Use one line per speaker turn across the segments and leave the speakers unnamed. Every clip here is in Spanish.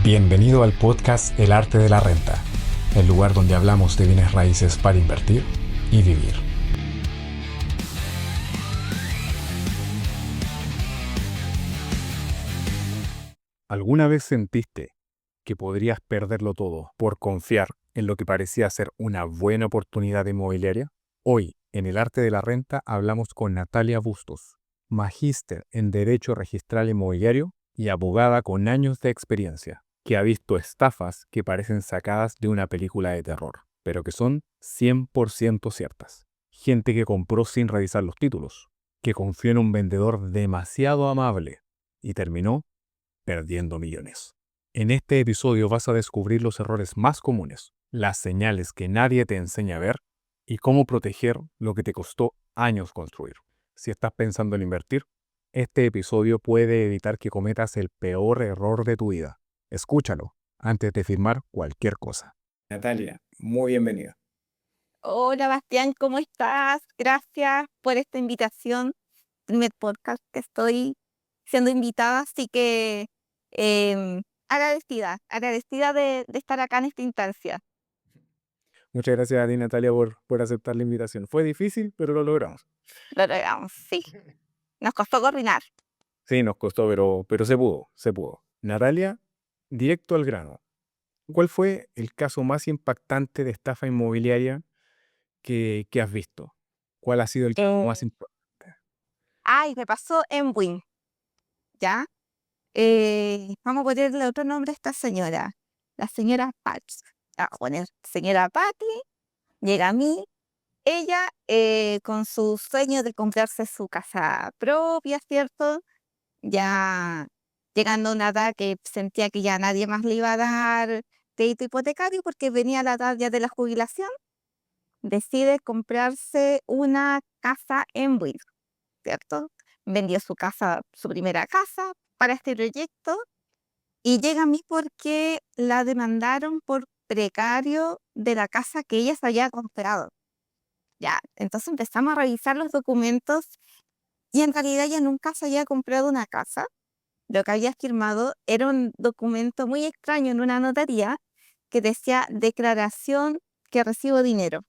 Bienvenido al podcast El Arte de la Renta, el lugar donde hablamos de bienes raíces para invertir y vivir. ¿Alguna vez sentiste que podrías perderlo todo por confiar en lo que parecía ser una buena oportunidad inmobiliaria? Hoy, en El Arte de la Renta, hablamos con Natalia Bustos, magíster en Derecho Registral Inmobiliario y abogada con años de experiencia, que ha visto estafas que parecen sacadas de una película de terror, pero que son 100% ciertas. Gente que compró sin revisar los títulos, que confió en un vendedor demasiado amable y terminó perdiendo millones. En este episodio vas a descubrir los errores más comunes, las señales que nadie te enseña a ver y cómo proteger lo que te costó años construir. Si estás pensando en invertir, este episodio puede evitar que cometas el peor error de tu vida. Escúchalo antes de firmar cualquier cosa. Natalia, muy bienvenida.
Hola Bastián, ¿cómo estás? Gracias por esta invitación. Primer podcast que estoy siendo invitada, así que agradecida de estar acá en esta instancia.
Muchas gracias a ti, Natalia, por aceptar la invitación. Fue difícil, pero lo logramos.
Lo logramos, sí. Nos costó coordinar.
Sí, nos costó, pero se pudo, se pudo. Natalia, directo al grano. ¿Cuál fue el caso más impactante de estafa inmobiliaria que has visto? ¿Cuál ha sido el caso más impactante?
Ay, me pasó en Win, ¿ya? Vamos a ponerle otro nombre a esta señora. La señora Patch. Vamos a poner señora Patty, llega a mí. Ella, con su sueño de comprarse su casa propia, ¿cierto? Ya llegando a una edad que sentía que ya nadie más le iba a dar crédito hipotecario porque venía la edad ya de la jubilación, decide comprarse una casa en Buin, ¿cierto? Vendió su casa, su primera casa para este proyecto y llega a mí porque la demandaron por precario de la casa que ella se había comprado. Ya, entonces empezamos a revisar los documentos y en realidad ella nunca se había comprado una casa. Lo que había firmado era un documento muy extraño en una notaría que decía declaración que recibo dinero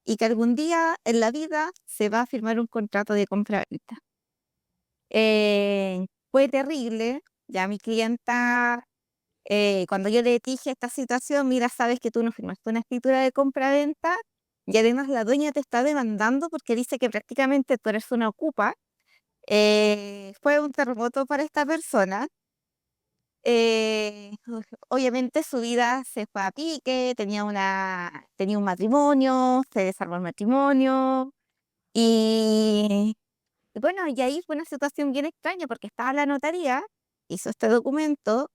y que algún día en la vida se va a firmar un contrato de compra-venta. Fue terrible. Ya mi clienta, cuando yo le dije esta situación, mira, sabes que tú no firmaste una escritura de compra-venta y además la dueña te está demandando porque dice que prácticamente tú eres una ocupa. Fue un terremoto para esta persona. Obviamente su vida se fue a pique, tenía un matrimonio, se desarmó el matrimonio y bueno, y ahí fue una situación bien extraña porque estaba la notaría, hizo este documento,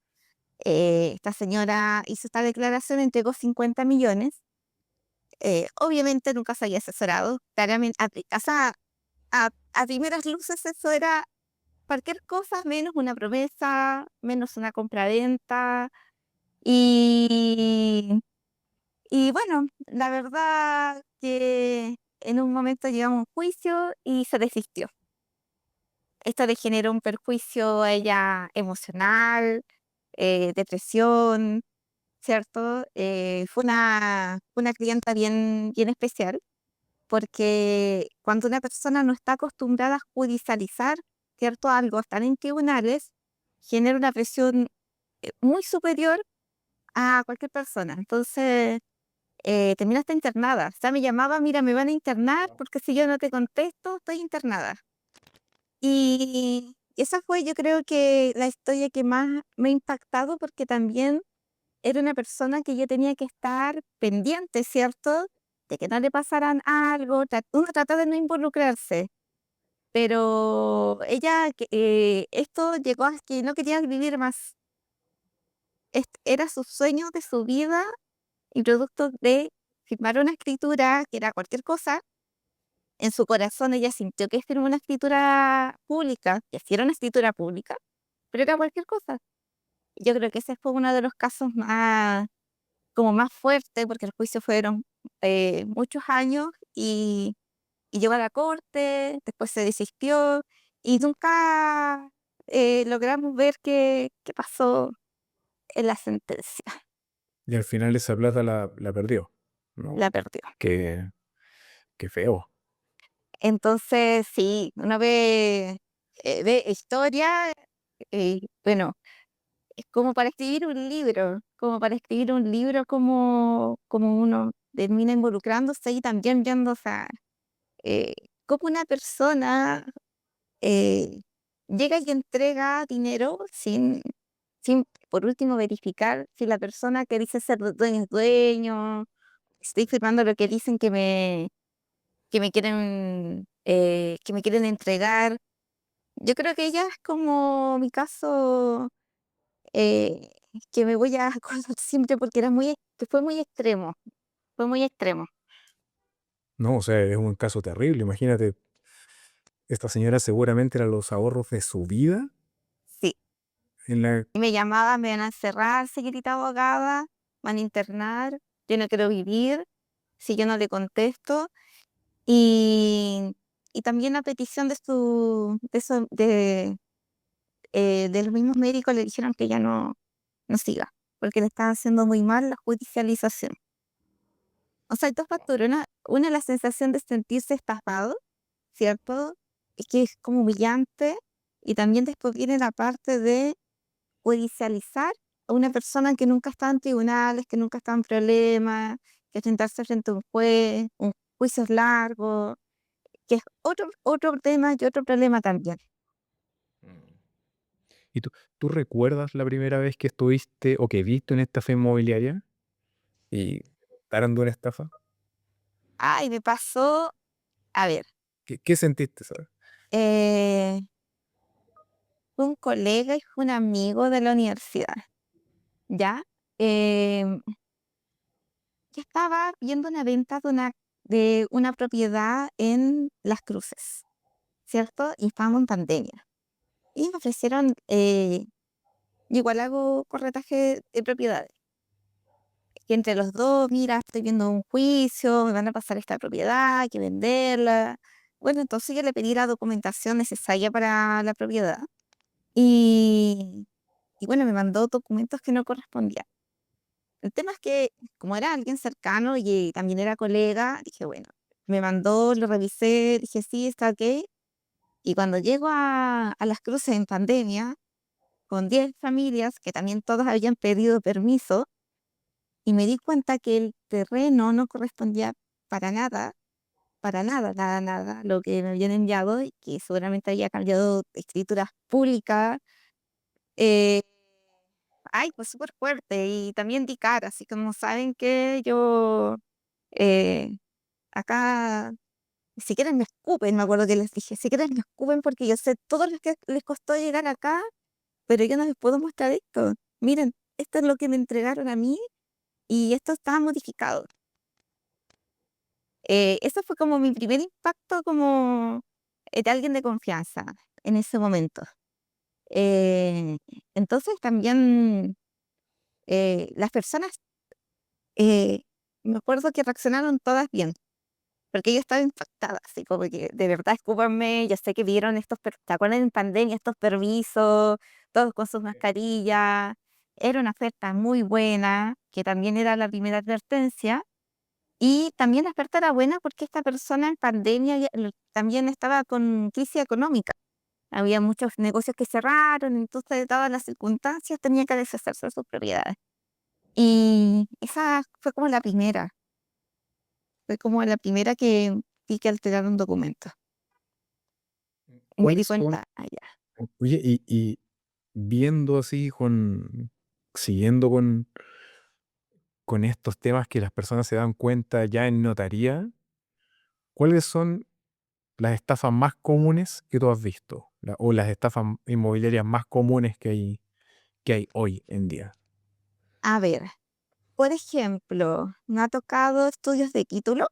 esta señora hizo esta declaración, entregó 50 millones, obviamente nunca se había asesorado, claramente, o sea, a primeras luces eso era cualquier cosa menos una promesa, menos una compraventa. Y, y bueno, la verdad que en un momento llegamos a un juicio y se desistió. Esto le generó un perjuicio a ella emocional, depresión, ¿cierto? Fue una clienta bien especial porque cuando una persona no está acostumbrada a judicializar, ¿cierto? Algo, están en tribunales, genera una presión muy superior a cualquier persona. Entonces, terminaste internada. O sea, me llamaba, mira, me van a internar porque si yo no te contesto, estoy internada. Y esa fue, yo creo que la historia que más me ha impactado porque también era una persona que yo tenía que estar pendiente, ¿cierto? De que no le pasaran algo, uno trata de no involucrarse, pero ella, esto llegó a que no quería vivir más. Era su sueño de su vida y producto de firmar una escritura que era cualquier cosa. En su corazón ella sintió que firmó una escritura pública, que sí era una escritura pública, pero era cualquier cosa. Yo creo que ese fue uno de los casos más, como más fuertes, porque el juicio fueron muchos años y llegó a la corte, después se desistió y nunca logramos ver qué pasó en la sentencia.
Y al final esa plata la perdió, ¿no?
La perdió.
Qué, qué feo.
Entonces, sí, uno ve historia, bueno, es como para escribir un libro, como uno termina involucrándose y también viendo, o sea, eh, cómo una persona eh, llega y entrega dinero sin, por último, verificar si la persona que dice ser dueño es dueño, estoy firmando lo que dicen que me quieren entregar. Yo creo que ya es como mi caso, eh, que me voy a acordar siempre porque que fue muy extremo.
No, o sea, es un caso terrible. Imagínate, esta señora seguramente eran los ahorros de su vida
Sí,
en la...
y me llamaban, me van a encerrar, señorita abogada, van a internar, yo no quiero vivir si yo no le contesto. Y, y también a petición de los mismos médicos le dijeron que ya no siga, porque le estaba haciendo muy mal la judicialización. O sea, hay dos factores. Una, la sensación de sentirse estafado, ¿cierto? Es que es como humillante. Y también después viene la parte de judicializar a una persona que nunca está en tribunales, que nunca está en problemas, que sentarse frente a un juez, un juicio es largo, que es otro tema y otro problema también.
¿Y tú recuerdas la primera vez que estuviste o que viste una estafa inmobiliaria y trataron de una estafa?
Ay, me pasó, a ver,
¿Qué sentiste, sabes?
eh, fue un colega y fue un amigo de la universidad, ¿ya? Em, yo estaba viendo una venta de una propiedad en Las Cruces, ¿cierto? Y estábamos en pandemia. Y me ofrecieron, yo igual hago corretaje de propiedades. Que entre los dos, mira, estoy viendo un juicio, me van a pasar esta propiedad, hay que venderla. Bueno, entonces yo le pedí la documentación necesaria para la propiedad y, y bueno, me mandó documentos que no correspondían. El tema es que, como era alguien cercano y también era colega, dije, bueno, me mandó, lo revisé, dije, sí, está ok. Y cuando llego a Las Cruces en pandemia, con 10 familias que también todas habían pedido permiso, y me di cuenta que el terreno no correspondía para nada, nada, nada, lo que me habían enviado y que seguramente había cambiado escrituras públicas. eh, Ay, pues súper fuerte y también di cara, así como saben que yo eh, acá, si quieren me escupen, me acuerdo que les dije, si quieren me escupen porque yo sé todo lo que les costó llegar acá, pero yo no les puedo mostrar esto. Miren, esto es lo que me entregaron a mí y esto está modificado. Eso fue como mi primer impacto como de alguien de confianza en ese momento. Eh, entonces también las personas, eh, me acuerdo que reaccionaron todas bien, porque yo estaba impactada, así como que de verdad, escúpanme, yo sé que vieron ¿te acuerdan en pandemia estos permisos, todos con sus mascarillas? Era una oferta muy buena, que también era la primera advertencia. Y también la oferta era buena porque esta persona en pandemia también estaba con crisis económica. Había muchos negocios que cerraron, entonces, dadas las circunstancias, tenía que deshacerse de sus propiedades. Y esa fue como la primera que vi que alteraron documentos. Y me di
¿Cuáles son?
cuenta, ya.
Oye, y viendo así siguiendo con estos temas que las personas se dan cuenta ya en notaría, ¿cuáles son las estafas más comunes que tú has visto? O las estafas inmobiliarias más comunes que hay hoy en día.
A ver, por ejemplo, me ha tocado estudios de título,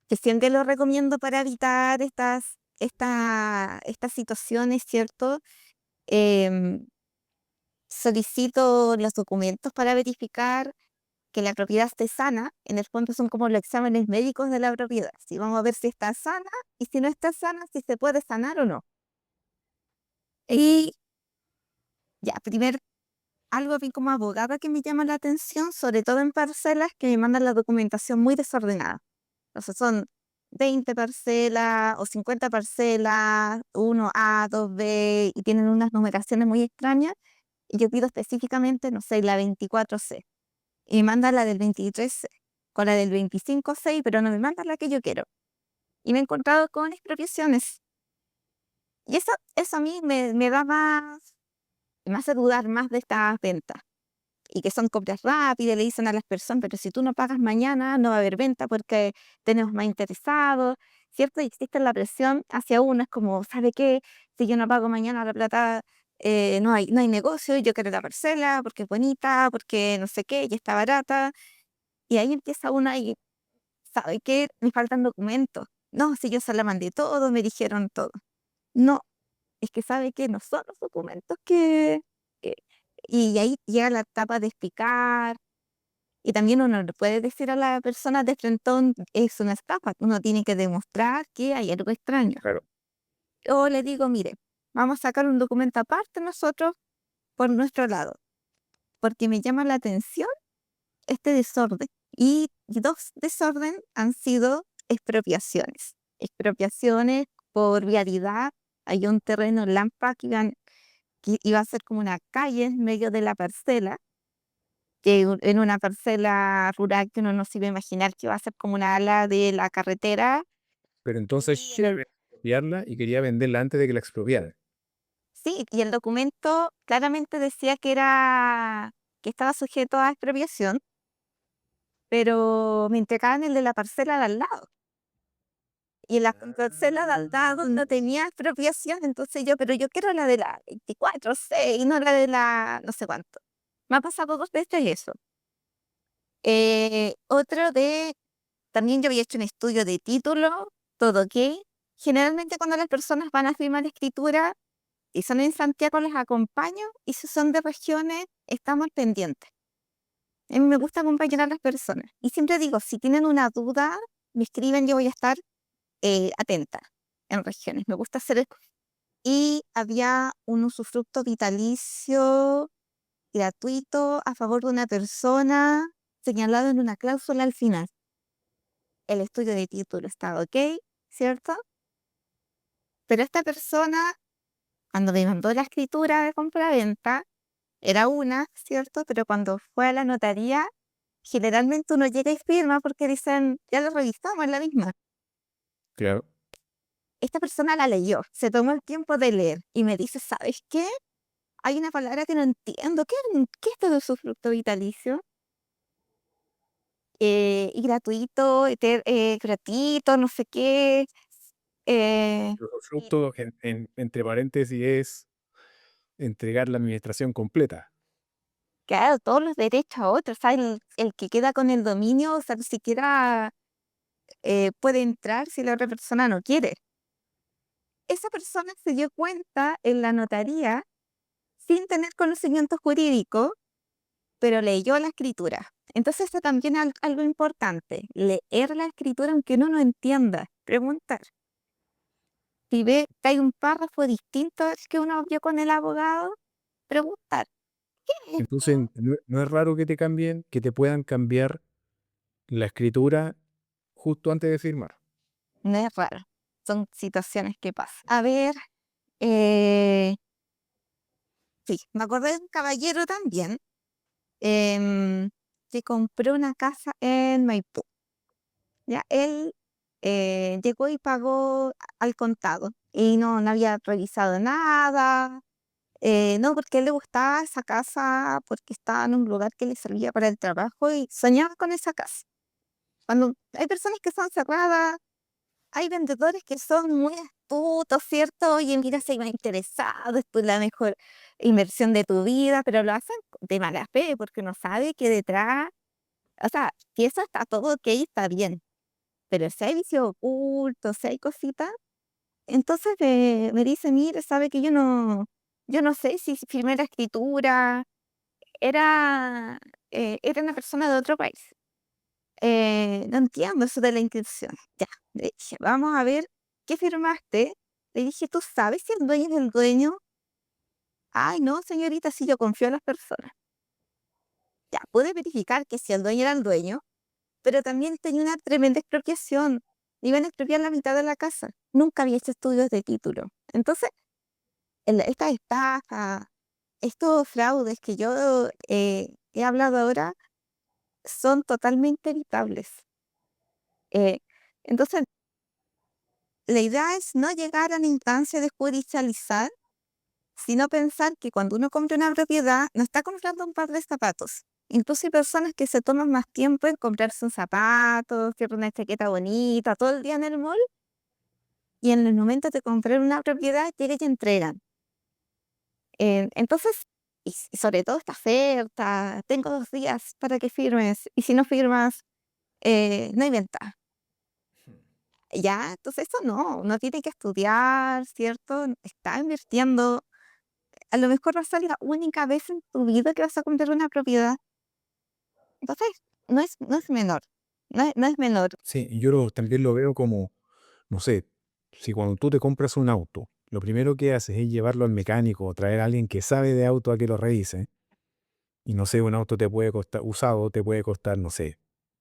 que siempre lo recomiendo para evitar estas situaciones, ¿cierto? Em, Solicito los documentos para verificar que la propiedad esté sana. En el fondo son como los exámenes médicos de la propiedad. Si vamos a ver si está sana y si no está sana, si se puede sanar o no. Y ya, algo a mí como abogada que me llama la atención, sobre todo en parcelas que me mandan la documentación muy desordenada. O sea, son 20 parcelas o 50 parcelas, 1A, 2B, y tienen unas numeraciones muy extrañas. Y yo pido específicamente, no sé, la 24C. Y me mandan la del 23C, con la del 25C, pero no me mandan la que yo quiero. Y me he encontrado con expropiaciones. Y eso a mí me da más, me hace dudar más de estas ventas. Y que son compras rápidas, le dicen a las personas, pero si tú no pagas mañana, no va a haber venta porque tenemos más interesados, ¿cierto? Y existe la presión hacia uno, es como, ¿sabe qué? Si yo no pago mañana la plata, no hay negocio, y yo quiero la parcela porque es bonita, porque no sé qué, y está barata. Y ahí empieza uno y, ¿sabe qué? Me faltan documentos. No, si yo se la mandé todo, me dijeron todo. No, es que sabe que no son los documentos que- y ahí llega la etapa de explicar, y también uno le puede decir a la persona de frentón, es una estafa, uno tiene que demostrar que hay algo extraño.
Claro.
O le digo, mire, vamos a sacar un documento aparte nosotros por nuestro lado, porque me llama la atención este desorden. Y dos desorden han sido expropiaciones. Expropiaciones por vialidad. Hay un terreno en Lampa que iba a ser como una calle en medio de la parcela, que en una parcela rural que uno no se iba a imaginar que iba a ser como una ala de la carretera.
Pero entonces
Y
quiere expropiarla y quería venderla antes de que la expropiaran.
sí, y el documento claramente decía que estaba sujeto a expropiación, pero me entregaban el de la parcela de al lado. Y en la parcela de al lado no tenía expropiación, entonces pero yo quiero la de la 24C y no la de la no sé cuánto. Me ha pasado 2 veces eso. Otro de También yo había hecho un estudio de título, todo ok. Generalmente cuando las personas van a firmar escritura y son en Santiago, les acompaño, y si son de regiones, estamos pendientes. A mí me gusta acompañar a las personas. Y siempre digo, si tienen una duda, me escriben, yo voy a estar atenta en regiones. Me gusta hacer. Y había un usufructo vitalicio gratuito a favor de una persona señalado en una cláusula al final. El estudio de título estaba ok, ¿cierto? Pero esta persona, cuando me mandó la escritura de compra-venta, era una, ¿cierto? Pero cuando fue a la notaría, generalmente uno llega y firma porque dicen, ya lo revisamos, es la misma.
Claro.
Esta persona la leyó, se tomó el tiempo de leer y me dice, ¿sabes qué? Hay una palabra que no entiendo. ¿Qué es todo usufructo vitalicio? Y gratuito, gratuito, no sé qué. eh,
El
y
usufructo, entre paréntesis, es entregar la administración completa.
claro, todos los derechos a otros. O sea, el que queda con el dominio, o sea, ni siquiera puede entrar si la otra persona no quiere. Esa persona se dio cuenta en la notaría sin tener conocimiento jurídico, pero leyó la escritura. Entonces, eso también es algo importante, leer la escritura aunque uno no entienda, preguntar. Si ve que hay un párrafo distinto al que uno vio con el abogado, preguntar, ¿qué es
Entonces,
esto?
no es raro que te cambien, que te puedan cambiar la escritura justo antes de firmar.
No es raro, son situaciones que pasan. A ver, eh, sí, me acordé de un caballero también, em, que compró una casa en Maipú. Ya, él llegó y pagó al contado y no había revisado nada. No, porque a él le gustaba esa casa porque estaba en un lugar que le servía para el trabajo y soñaba con esa casa. Cuando hay personas que son cerradas, hay vendedores que son muy astutos, ¿cierto? Oye, mira, si va interesado, esto es la mejor inversión de tu vida, pero lo hacen de mala fe porque no sabe que detrás, o sea, si eso está todo ok, está bien, pero si hay vicios ocultos, si hay cositas, entonces me dice, mire, sabe que yo no sé si firmé la escritura, era una persona de otro país. No entiendo eso de la inscripción. Ya, le dije, vamos a ver, ¿qué firmaste? Le dije, ¿tú sabes si el dueño es el dueño? Ay, no, señorita, sí, yo confío en las personas. Ya, pude verificar que si el dueño era el dueño, pero también tenía una tremenda expropiación. Iban a expropiar la mitad de la casa. Nunca había hecho estudios de título. Entonces, estas estafas, estos fraudes que yo he hablado ahora son totalmente evitables. Eh, entonces, la idea es no llegar a la instancia de judicializar, sino pensar que cuando uno compra una propiedad, no está comprando un par de zapatos. Incluso hay personas que se toman más tiempo en comprarse un zapato, cierto, una chaqueta bonita, todo el día en el mall, y en el momento de comprar una propiedad, llega y entregan. Entonces, y sobre todo esta oferta, tengo 2 días para que firmes, y si no firmas, no hay venta. Ya, entonces eso no, uno tiene que estudiar, ¿cierto? Está invirtiendo. A lo mejor va a ser la única vez en tu vida que vas a comprar una propiedad. Entonces, no es menor, no es menor.
Sí, y yo también lo veo como, no sé, si cuando tú te compras un auto, lo primero que haces es llevarlo al mecánico o traer a alguien que sabe de auto a que lo revise, y no sé, un auto te puede costar, usado, te puede costar, no sé,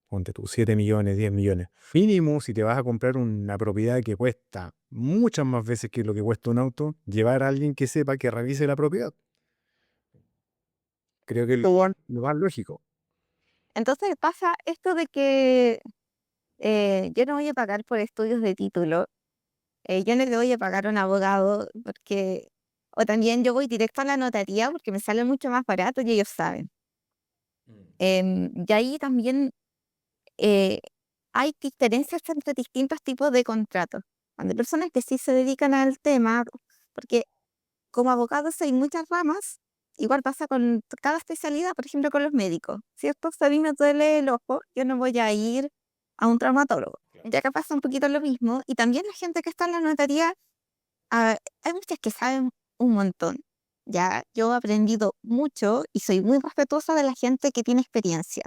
ponte tú, 7 millones, 10 millones. Mínimo, si te vas a comprar una propiedad que cuesta muchas más veces que lo que cuesta un auto, llevar a alguien que sepa que revise la propiedad. Creo que es lo más lógico.
Entonces pasa esto de que yo no voy a pagar por estudios de título, yo no le voy a pagar a un abogado porque, o también yo voy directo a la notaría porque me sale mucho más barato y ellos saben. Y ahí también eh, hay diferencias entre distintos tipos de contratos. Cuando hay personas que sí se dedican al tema, porque como abogados hay muchas ramas, igual pasa con cada especialidad, por ejemplo, con los médicos, ¿cierto? Si a mí me duele el ojo, yo no voy a ir a un traumatólogo. Ya acá pasa un poquito lo mismo, y también la gente que está en la notaría, hay muchas que saben un montón. Ya, yo he aprendido mucho y soy muy respetuosa de la gente que tiene experiencia.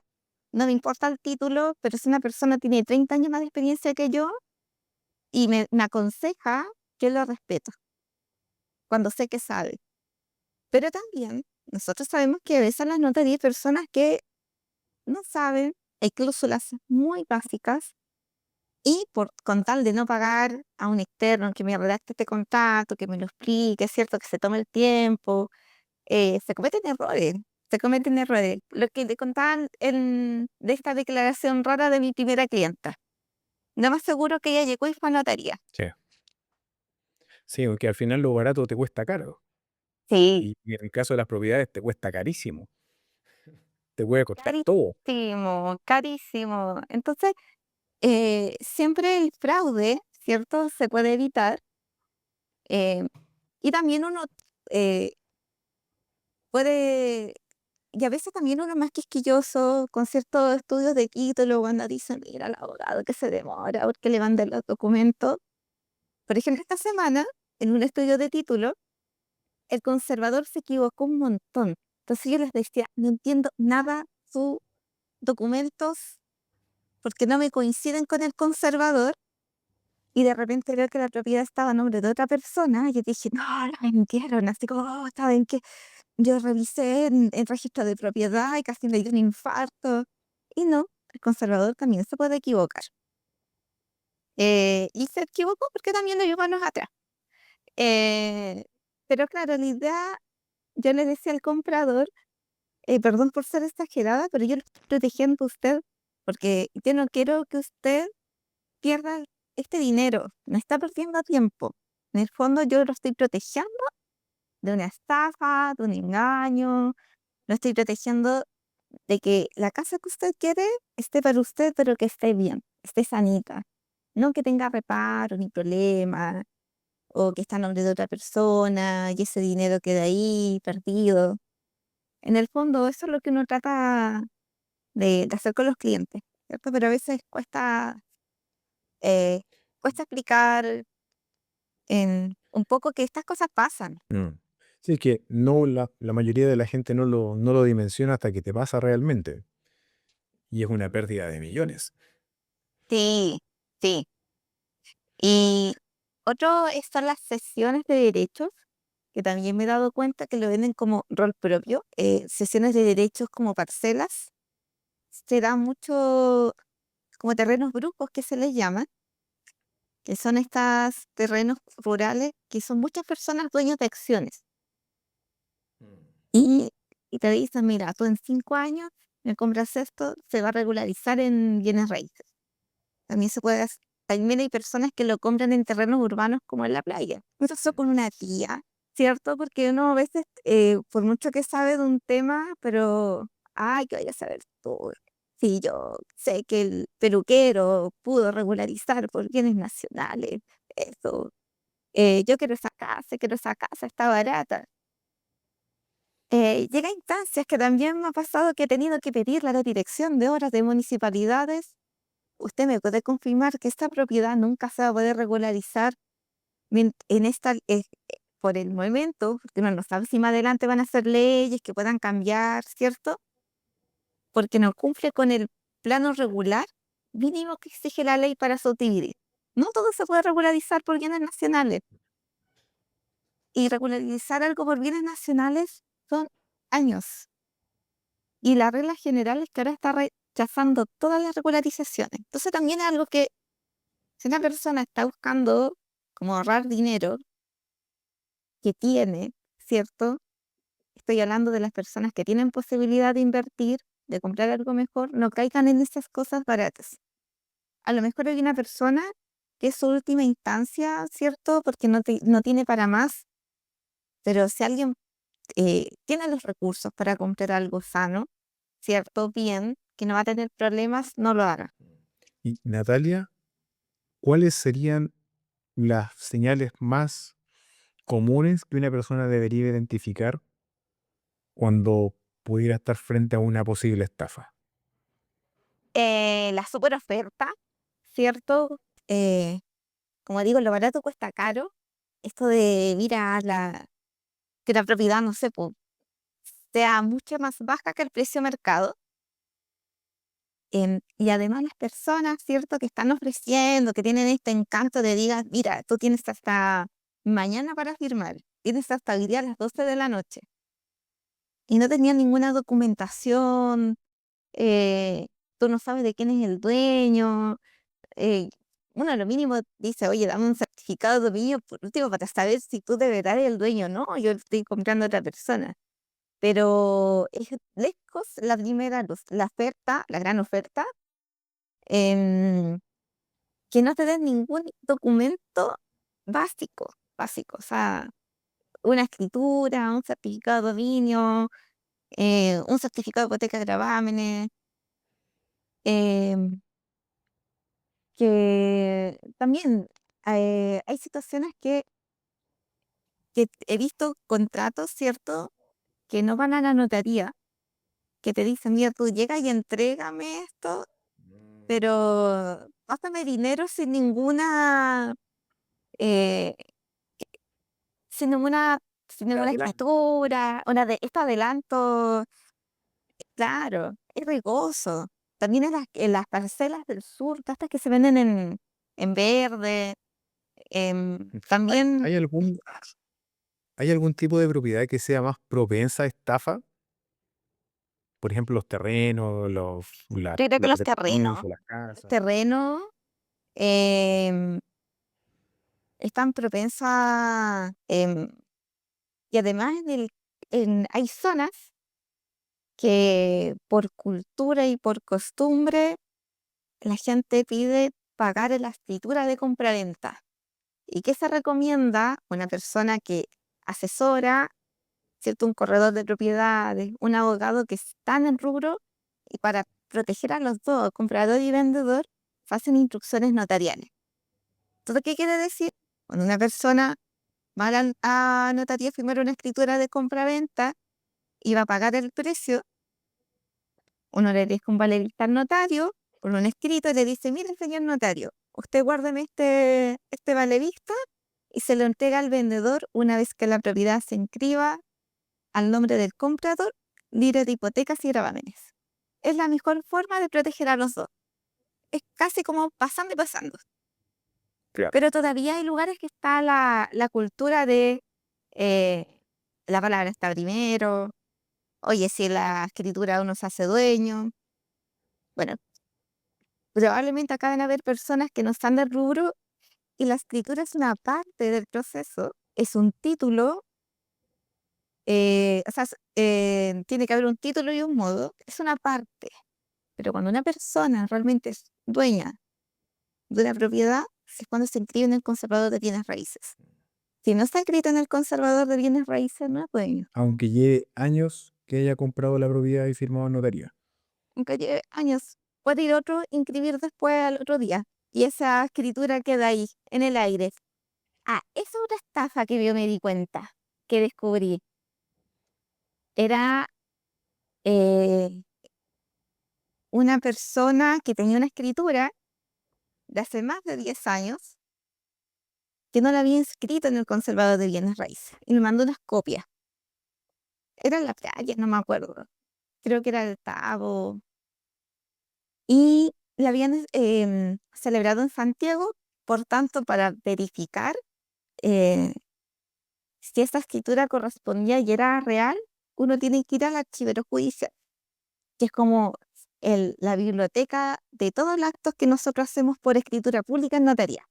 No me importa el título, pero si una persona tiene 30 años más de experiencia que yo y me aconseja, yo lo respeto cuando sé que sabe. Pero también nosotros sabemos que a veces en las notas hay personas que no saben, hay cláusulas muy básicas y con tal de no pagar a un externo que me redacte este contrato, que me lo explique, es cierto que se tome el tiempo, se cometen errores, se cometen errores. Lo que te contaban de esta declaración rara de mi primera clienta. No más seguro que ella llegó y fue a notaría.
Sí. Sí, porque al final lo barato te cuesta caro.
Sí,
Y en el caso de las propiedades te cuesta carísimo. Te puede costar todo.
carísimo, carísimo. Entonces, siempre el fraude, ¿cierto? Se puede evitar. eh, y también uno eh, puede, y a veces también uno es más quisquilloso con ciertos estudios de título cuando dicen, mira, el abogado que se demora porque le mandan los documentos. Por ejemplo, esta semana, en un estudio de título, el conservador se equivocó un montón. Entonces yo les decía, no entiendo nada sus documentos porque no me coinciden con el conservador. Y de repente veo que la propiedad estaba a nombre de otra persona, y yo dije, no, la vendieron, así como, oh, ¿saben qué? Yo revisé en registro de propiedad y casi me dio un infarto. Y no, el conservador también se puede equivocar. Y se equivocó porque también lo llevó manos atrás. Eh, pero claro, la idea, yo le decía al comprador, perdón por ser exagerada, pero yo lo estoy protegiendo a usted, porque yo no quiero que usted pierda este dinero, no está perdiendo tiempo. En el fondo yo lo estoy protegiendo de una estafa, de un engaño, lo estoy protegiendo de que la casa que usted quiere esté para usted, pero que esté bien, esté sanita. No que tenga reparo ni problema, o que está a nombre de otra persona y ese dinero queda ahí perdido. En el fondo eso es lo que uno trata de hacer con los clientes, ¿cierto? Pero a veces eh, cuesta explicar un poco que estas cosas pasan.
Mm. Sí, es que no, la mayoría de la gente no lo dimensiona hasta que te pasa realmente. Y es una pérdida de millones.
Sí, sí. Y otro son las sesiones de derechos. que también me he dado cuenta que lo venden como rol propio, sesiones de derechos como parcelas, se da mucho como terrenos brujos que se les llama, que son estos terrenos rurales que son muchas personas dueños de acciones. Y, y te dicen, mira, tú en 5 años me compras esto, se va a regularizar en bienes raíces. También se puede hacer. También hay personas que lo compran en terrenos urbanos como en la playa. Eso pasó con una tía, ¿cierto? Porque uno a veces, por mucho que sabe de un tema, pero, ay, que vaya a saber tú. Si yo sé que el peluquero pudo regularizar por bienes nacionales, eso. Yo quiero esa casa, está barata. Llega a instancias que también me ha pasado que he tenido que pedirle a la dirección de obras de municipalidades. ¿Usted me puede confirmar que esta propiedad nunca se va a poder regularizar en esta, por el momento? Porque uno no sabe si más adelante van a hacer leyes que puedan cambiar, ¿cierto? Porque no cumple con el plano regular mínimo que exige la ley para subdividir. No todo se puede regularizar por bienes nacionales. Y regularizar algo por bienes nacionales son años. Y la regla general es que ahora está rechazando todas las regularizaciones. Entonces también es algo que si una persona está buscando como ahorrar dinero que tiene, ¿cierto? Estoy hablando de las personas que tienen posibilidad de invertir, de comprar algo mejor, no caigan en esas cosas baratas. A lo mejor hay una persona que es su última instancia, ¿cierto? Porque no tiene para más, pero si alguien tiene los recursos para comprar algo sano, ¿cierto? Bien, que no va a tener problemas, no lo haga.
Y Natalia, ¿cuáles serían las señales más comunes que una persona debería identificar cuando pudiera estar frente a una posible estafa?
La super oferta, ¿cierto? Eh, Como digo, lo barato cuesta caro. Esto de, mira, que la propiedad, no sé, po, sea mucho más baja que el precio mercado. Y además las personas, ¿cierto?, que están ofreciendo, que tienen este encanto de digas, mira, tú tienes hasta mañana para firmar, tienes hasta hoy día a las 12 de la noche. Y no tenían ninguna documentación, eh, tú no sabes de quién es el dueño. eh, Uno lo mínimo dice, oye, dame un certificado de dominio por último para saber si tú de verdad eres el dueño o no, yo estoy comprando a otra persona. Pero es lejos la primera luz, la oferta, la gran oferta, em, que no te den ningún documento básico, o sea, una escritura, un certificado de dominio, un certificado de hipoteca de gravámenes, em, que también hay situaciones que he visto contratos, ¿cierto?, que no van a la notaría, que te dicen, mira, tú llegas y entrégame esto, pero pásame dinero eh, sin ninguna, sin ninguna escritura, esto adelanto, claro, es riesgoso. También en las parcelas del sur, todas estas que se venden en verde,
¿Hay,
también,
hay algún, hay algún tipo de propiedad que sea más propensa a estafa? Por ejemplo, los terrenos,
yo creo que
los
los terrenos,
departamentos, las casas.
terrenos, em, están propensas, y además hay zonas que por cultura y por costumbre la gente pide pagar en la escritura de compraventa. ¿Y qué se recomienda? Una persona que asesora, ¿cierto? Un corredor de propiedades, un abogado que está en el rubro y para proteger a los dos, comprador y vendedor, hacen instrucciones notariales. ¿Todo qué quiere decir? Cuando una persona va a notaría a firmar una escritura de compraventa y va a pagar el precio, uno le deja un valerista al notario con un escrito y le dice, mire, señor notario, usted guárdeme este valerista y se lo entrega al vendedor una vez que la propiedad se inscriba al nombre del comprador, libre de hipotecas y gravámenes. Es la mejor forma de proteger a los dos. Es casi como pasando y pasando.
Claro.
Pero todavía hay lugares que está la cultura de eh, la palabra está primero, oye, si la escritura uno se hace dueño. Bueno, probablemente acá van a haber personas que no están del rubro y la escritura es una parte del proceso, es un título, o sea, tiene que haber un título y un modo, es una parte, pero cuando una persona realmente es dueña de una propiedad, es cuando se inscribe en el conservador de bienes raíces. Si no está escrito en el conservador de bienes raíces, no es dueño.
Aunque lleve años que haya comprado la propiedad y firmado en notaría.
Aunque lleve años, puede ir otro, inscribir después al otro día. Y esa escritura queda ahí, en el aire. Ah, esa es otra estafa que yo me di cuenta, que descubrí. Era eh, una persona que tenía una escritura de hace más de 10 años que no la había inscrito en el conservador de bienes raíces. Y me mandó unas copias. Era en la playa, no me acuerdo. Creo que era el Tabo. Y la habían celebrado en Santiago, por tanto, para verificar eh, si esta escritura correspondía y era real, uno tiene que ir al archivero judicial, que es como la biblioteca de todos los actos que nosotros hacemos por escritura pública en notaría.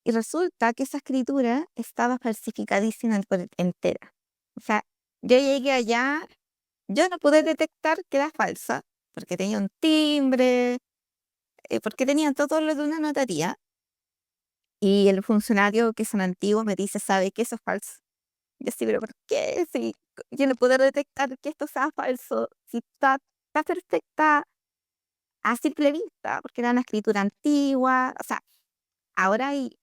Y resulta que esa escritura estaba falsificadísima entera. O sea, yo llegué allá, yo no pude detectar que era falsa, porque tenía un timbre, porque tenía todo lo de una notaría. Y el funcionario que son antiguos me dice, ¿sabe que eso es falso? Yo sí, pero ¿por qué? Si yo no puedo detectar que esto sea falso, si está perfecta a simple vista, porque era una escritura antigua. O sea, ahora hay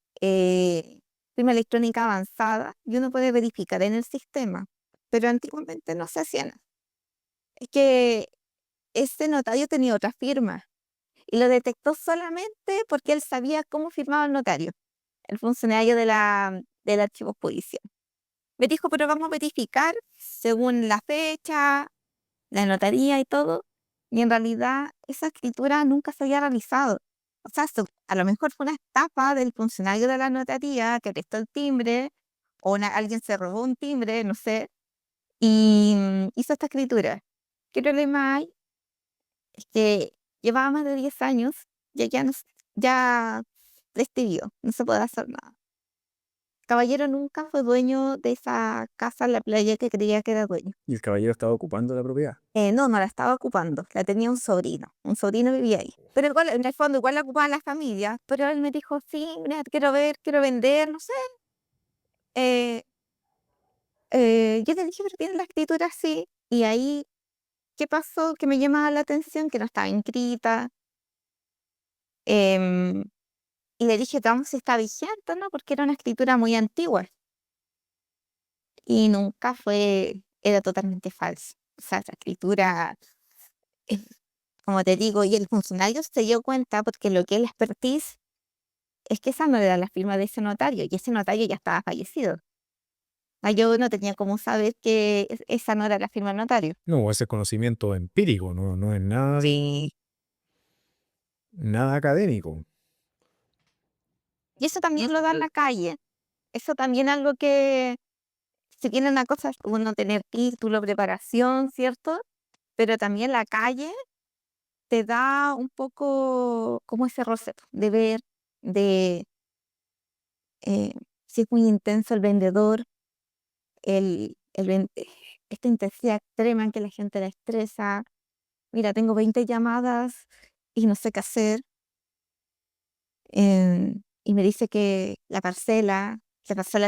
firma electrónica avanzada y uno puede verificar en el sistema, pero antiguamente no se hacía nada. Es que este notario tenía otra firma y lo detectó solamente porque él sabía cómo firmaba el notario, el funcionario del archivo judicial. Me dijo, pero vamos a verificar según la fecha, la notaría y todo. Y en realidad esa escritura nunca se había realizado. O sea, a lo mejor fue una estafa del funcionario de la notaría que prestó el timbre, o alguien se robó un timbre, no sé, y hizo esta escritura. ¿Qué problema hay? Es que llevaba más de 10 años y ya, no, ya prescribió, no se puede hacer nada. Caballero nunca fue dueño de esa casa en la playa que creía que era dueño.
Y el caballero estaba ocupando la propiedad.
No, no la estaba ocupando, la tenía un sobrino vivía ahí. Pero igual, en el fondo, igual la ocupaba la familia, pero él me dijo, sí, mira, quiero ver, quiero vender, no sé. Eh, yo le dije, pero tiene la escritura así, y ahí, ¿qué pasó? Que me llamaba la atención, que no estaba inscrita, em, y le dije, vamos, si está vigente, ¿no? Porque era una escritura muy antigua, y nunca fue, era totalmente falso. O sea, esa escritura, eh, como te digo, y el funcionario se dio cuenta porque lo que es la expertise es que esa no era la firma de ese notario y ese notario ya estaba fallecido. Yo no tenía cómo saber que esa no era la firma del notario.
No, ese es conocimiento empírico, no es nada,
Sí.
nada académico.
Y eso también lo da en la calle. Eso también algo que, si bien una cosa es uno tener título, preparación, ¿cierto? Pero también la calle te da un poco como ese roce de ver, de si es muy intenso el vendedor, esta intensidad extrema en que la gente la estresa. Mira, tengo 20 llamadas y no sé qué hacer. Y me dice que la parcela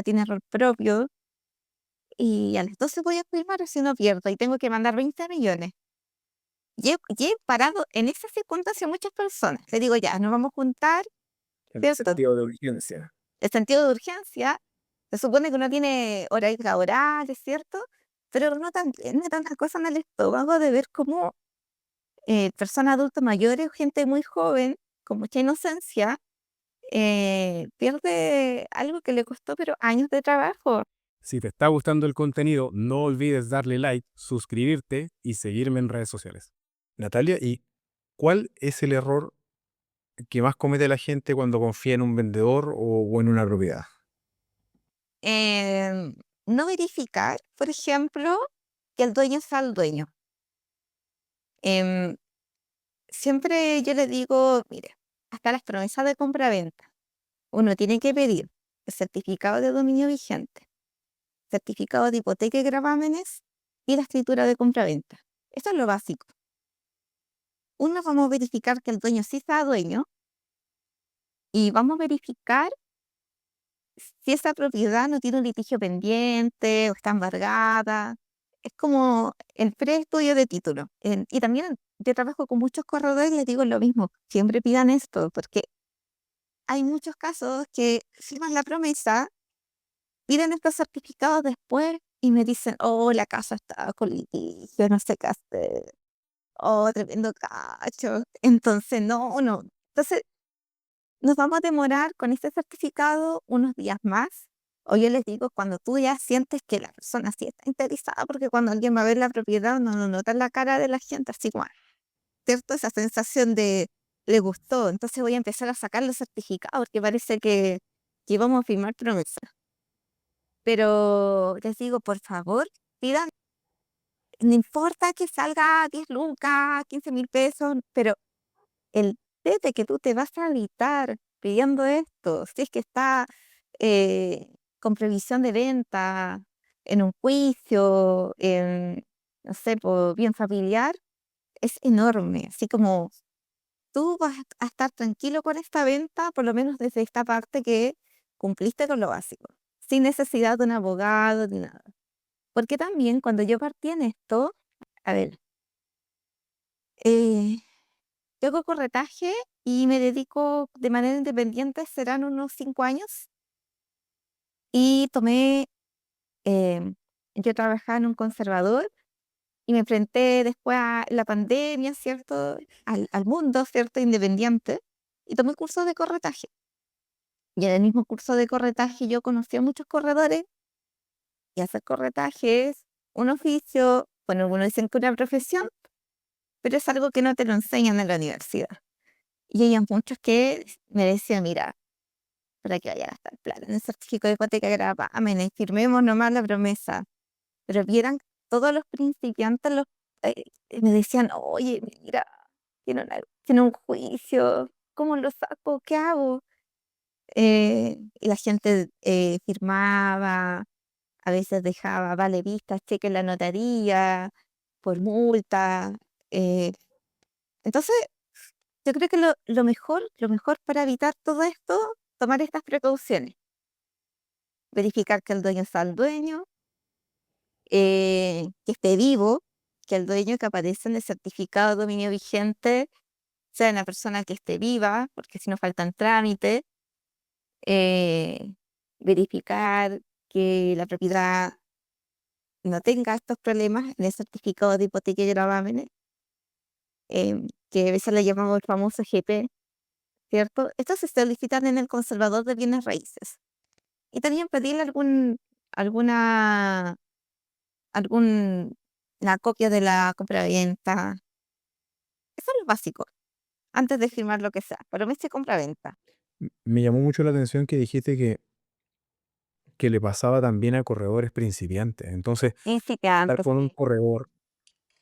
tiene error propio y a las 12 voy a firmar si no pierdo y tengo que mandar 20 millones. Y he parado en esa circunstancia a muchas personas. Le digo, ya, nos vamos a juntar,
El
¿cierto?
sentido de urgencia.
El sentido de urgencia, se supone que uno tiene horarios laborales, ¿cierto? Pero uno también tiene tantas cosas en el estómago de ver cómo personas adultas mayores o gente muy joven, con mucha inocencia, pierde algo que le costó, pero años de trabajo.
Si te está gustando el contenido, no olvides darle like, suscribirte y seguirme en redes sociales. Natalia, ¿y cuál es el error que más comete la gente cuando confía en un vendedor o en una propiedad?
em, no verificar, por ejemplo, que el dueño sea el dueño. Em, Siempre yo le digo, mire, hasta las promesas de compra-venta, uno tiene que pedir el certificado de dominio vigente, certificado de hipoteca y gravámenes y la escritura de compra-venta. Esto es lo básico. Uno, vamos a verificar que el dueño sí sea dueño y vamos a verificar si esa propiedad no tiene un litigio pendiente o está embargada. Es como el preestudio de título. Y también yo trabajo con muchos corredores y les digo lo mismo, siempre pidan esto, porque hay muchos casos que firman la promesa, piden estos certificados después y me dicen, oh, la casa está con litigio, no sé qué hacer, oh, tremendo cacho. Entonces, no, no. Entonces, nos vamos a demorar con este certificado unos días más. O yo les digo, cuando tú ya sientes que la persona sí está interesada, porque cuando alguien va a ver la propiedad, uno no nota en la cara de la gente así como, ¿cierto? Esa sensación de le gustó. Entonces voy a empezar a sacar los certificados, porque parece que vamos a firmar promesa. Pero les digo, por favor, pidan, no importa que salga 10 lucas, 15.000 pesos, pero el de que tú te vas a evitar pidiendo esto, si es que está con previsión de venta, en un juicio, no sé, por bien familiar, es enorme. Así como tú vas a estar tranquilo con esta venta, por lo menos desde esta parte que cumpliste con lo básico, sin necesidad de un abogado ni nada. Porque también cuando yo partí en esto, a ver, eh, yo hago corretaje y me dedico de manera independiente, serán unos 5 años, y yo trabajaba en un conservador y me enfrenté después a la pandemia, ¿cierto? Al mundo, ¿cierto? Independiente, y tomé cursos de corretaje. Y en el mismo curso de corretaje yo conocí a muchos corredores y hacer corretaje es un oficio, bueno, algunos dicen que una profesión, pero es algo que no te lo enseñan en la universidad. Y hay muchos que me decían, mira, para que vaya a gastar plata en el certificado de hipoteca de gravamen, firmemos nomás la promesa. Pero vieran todos los principiantes, me decían, oye, mira, tiene un juicio, ¿cómo lo saco? ¿Qué hago? Y la gente firmaba, a veces dejaba vale vista, cheque en la notaría, por multa. eh, entonces, yo creo que lo mejor para evitar todo esto, tomar estas precauciones. Verificar que el dueño sea el dueño, que esté vivo, que el dueño que aparece en el certificado de dominio vigente sea una persona que esté viva, porque si no faltan trámites. eh, Verificar que la propiedad no tenga estos problemas en el certificado de hipoteca y gravámenes, que a veces le llamamos el famoso GP, ¿cierto? Estos se solicitan en el conservador de bienes raíces. Y también pedirle alguna, algún, la copia de la compraventa. Eso es lo básico, antes de firmar lo que sea, promesa y compraventa.
Me llamó mucho la atención que dijiste que le pasaba también a corredores principiantes. Entonces, estar
Principiantes,
con un
sí.
corredor,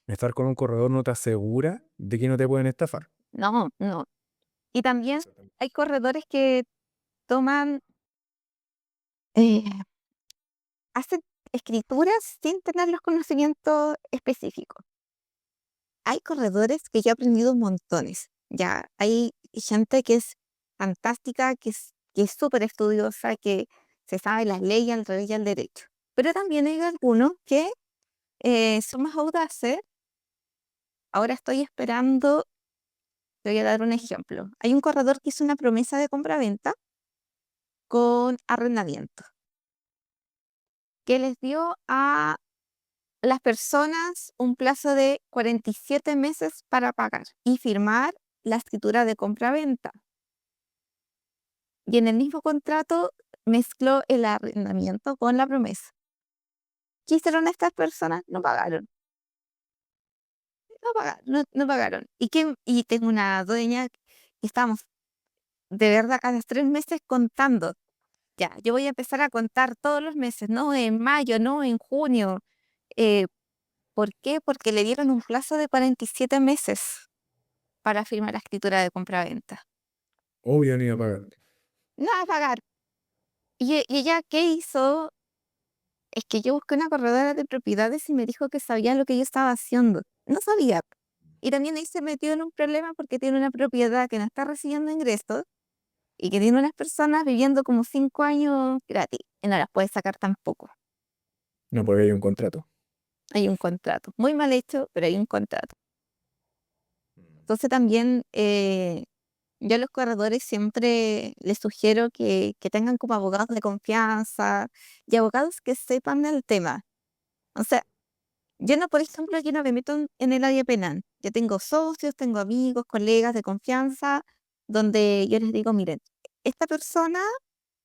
estar con un corredor no te asegura de que no te pueden estafar.
No, no. Y también hay corredores que toman, eh, hacen escrituras sin tener los conocimientos específicos. Hay corredores que yo he aprendido montones. Ya, hay gente que es fantástica, que es súper estudiosa, que se sabe las leyes al revés y al derecho. Pero también hay algunos que son más audaces. Ahora estoy esperando, te voy a dar un ejemplo. Hay un corredor que hizo una promesa de compraventa con arrendamiento, que les dio a las personas un plazo de 47 meses para pagar y firmar la escritura de compraventa. Y en el mismo contrato mezcló el arrendamiento con la promesa. ¿Qué hicieron estas personas? No pagaron. No pagaron, no pagaron. Y tengo una dueña que estamos de verdad cada 3 meses contando. ya, yo voy a empezar a contar todos los meses, no en mayo, no en junio. Eh, ¿Por qué? Porque le dieron un plazo de 47 meses para firmar la escritura de compraventa.
Obvio, no iba a pagar.
Nada a pagar. Y ella, ¿qué hizo? Es que yo busqué una corredora de propiedades y me dijo que sabía lo que yo estaba haciendo. No sabía. Y también ahí se metió en un problema porque tiene una propiedad que no está recibiendo ingresos y que tiene unas personas viviendo como 5 años gratis y no las puede sacar tampoco.
No, porque hay un contrato.
Hay un contrato. Muy mal hecho, pero hay un contrato. Entonces también yo a los corredores siempre les sugiero que tengan como abogados de confianza y abogados que sepan del tema. O sea, yo no, por ejemplo, yo no me meto en el área penal. Yo tengo socios, tengo amigos, colegas de confianza, donde yo les digo, miren, esta persona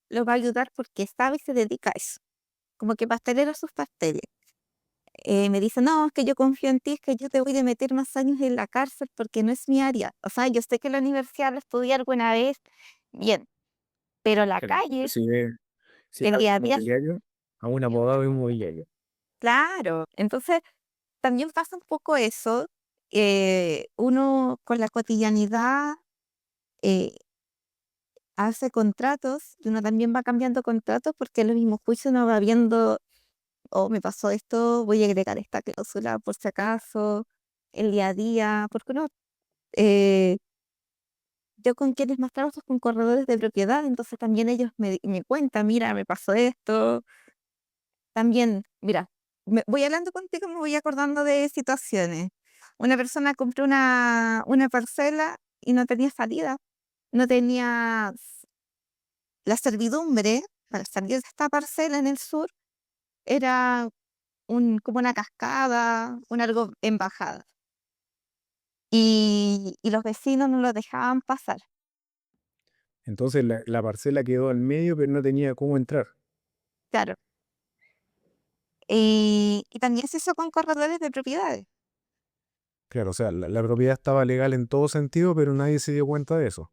los va a ayudar porque sabe y se dedica a eso. Como que pastelero a sus pasteles. Me dicen, no, es que yo confío en ti, es que yo te voy a meter más años en la cárcel porque no es mi área. O sea, yo sé que en la universidad lo estudié alguna vez, bien, pero la
Claro.
calle,
Si
el
es
día a día,
inmobiliario, a un abogado inmobiliario.
claro. Entonces, también pasa un poco eso. Uno con la cotidianidad eh, hace contratos y uno también va cambiando contratos porque en los mismos juicios uno va viendo, oh, me pasó esto, voy a agregar esta cláusula por si acaso, el día a día, porque uno, eh, yo con quienes más trabajo es con corredores de propiedad, entonces también ellos me cuentan, mira, me pasó esto, también, mira, voy hablando contigo, me voy acordando de situaciones. Una persona compró una parcela y no tenía salida, no tenía la servidumbre para salir de esta parcela en el sur, era como una cascada, un algo en bajada. Y los vecinos no lo dejaban pasar.
Entonces la parcela quedó al medio, pero no tenía cómo entrar.
Claro. Y también se hizo con corredores de propiedades.
Claro, o sea, la propiedad estaba legal en todo sentido, pero nadie se dio cuenta de eso.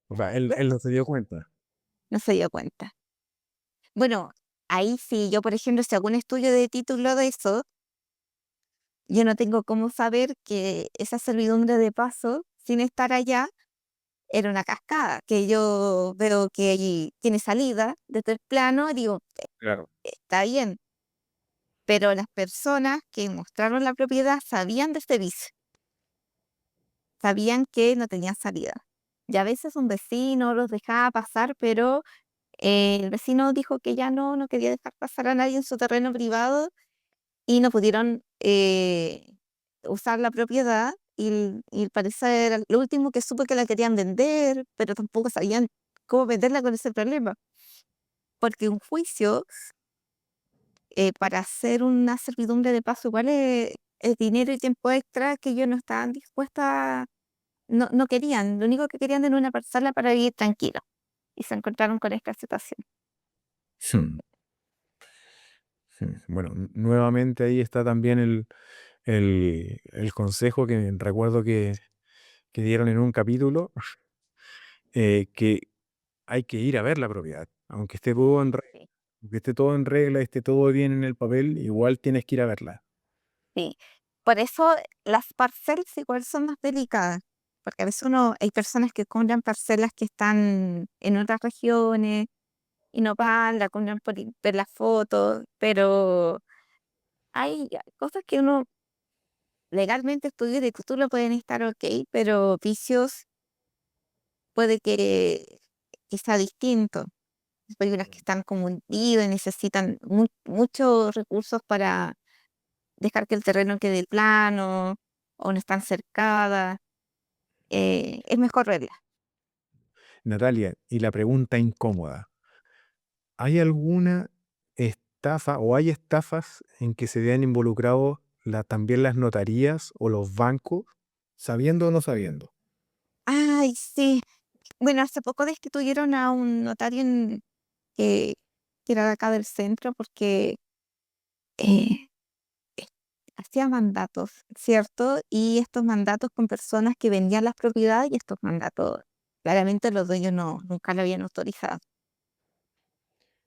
O sea, él,
¿Ves?
él no se dio cuenta.
No se dio cuenta. Bueno, ahí sí, yo por ejemplo, si hago un estudio de título de eso, yo no tengo cómo saber que esa servidumbre de paso, sin estar allá, era una cascada, que yo veo que ahí tiene salida desde el plano, y digo,
Claro.
está bien, pero las personas que mostraron la propiedad sabían de este vicio, sabían que no tenían salida. Y a veces un vecino los dejaba pasar, pero el vecino dijo que ya no quería dejar pasar a nadie en su terreno privado y no pudieron usar la propiedad y al parecer lo último que supe que la querían vender, pero tampoco sabían cómo venderla con ese problema, porque un juicio para hacer una servidumbre de paso igual es dinero y tiempo extra que ellos no estaban dispuestas, no querían, lo único que querían era una parcela para vivir tranquilo y se encontraron con esta situación.
Hmm, Bueno, nuevamente ahí está también el consejo que recuerdo que dieron en un capítulo, que hay que ir a ver la propiedad.
Sí.
Aunque esté todo en regla, esté todo bien en el papel, igual tienes que ir a verla.
Sí, por eso las parcelas igual son más delicadas, porque a veces hay personas que compran parcelas que están en otras regiones y no van, la compran por ver las fotos, pero hay cosas que uno legalmente estudia de título pueden estar ok, pero vicios puede que sea distinto. Hay unas que están como hundidas y necesitan muchos recursos para dejar que el terreno quede plano o no están cercadas. Es mejor verla.
Natalia, y la pregunta incómoda. ¿Hay alguna estafa o hay estafas en que se vean involucrados también las notarías o los bancos, sabiendo o no sabiendo?
Ay, sí. Bueno, hace poco destituyeron a un notario que, que era de acá del centro porque eh, eh, hacía mandatos, ¿cierto? Y estos mandatos con personas que vendían las propiedades y estos mandatos, claramente los dueños nunca lo habían autorizado.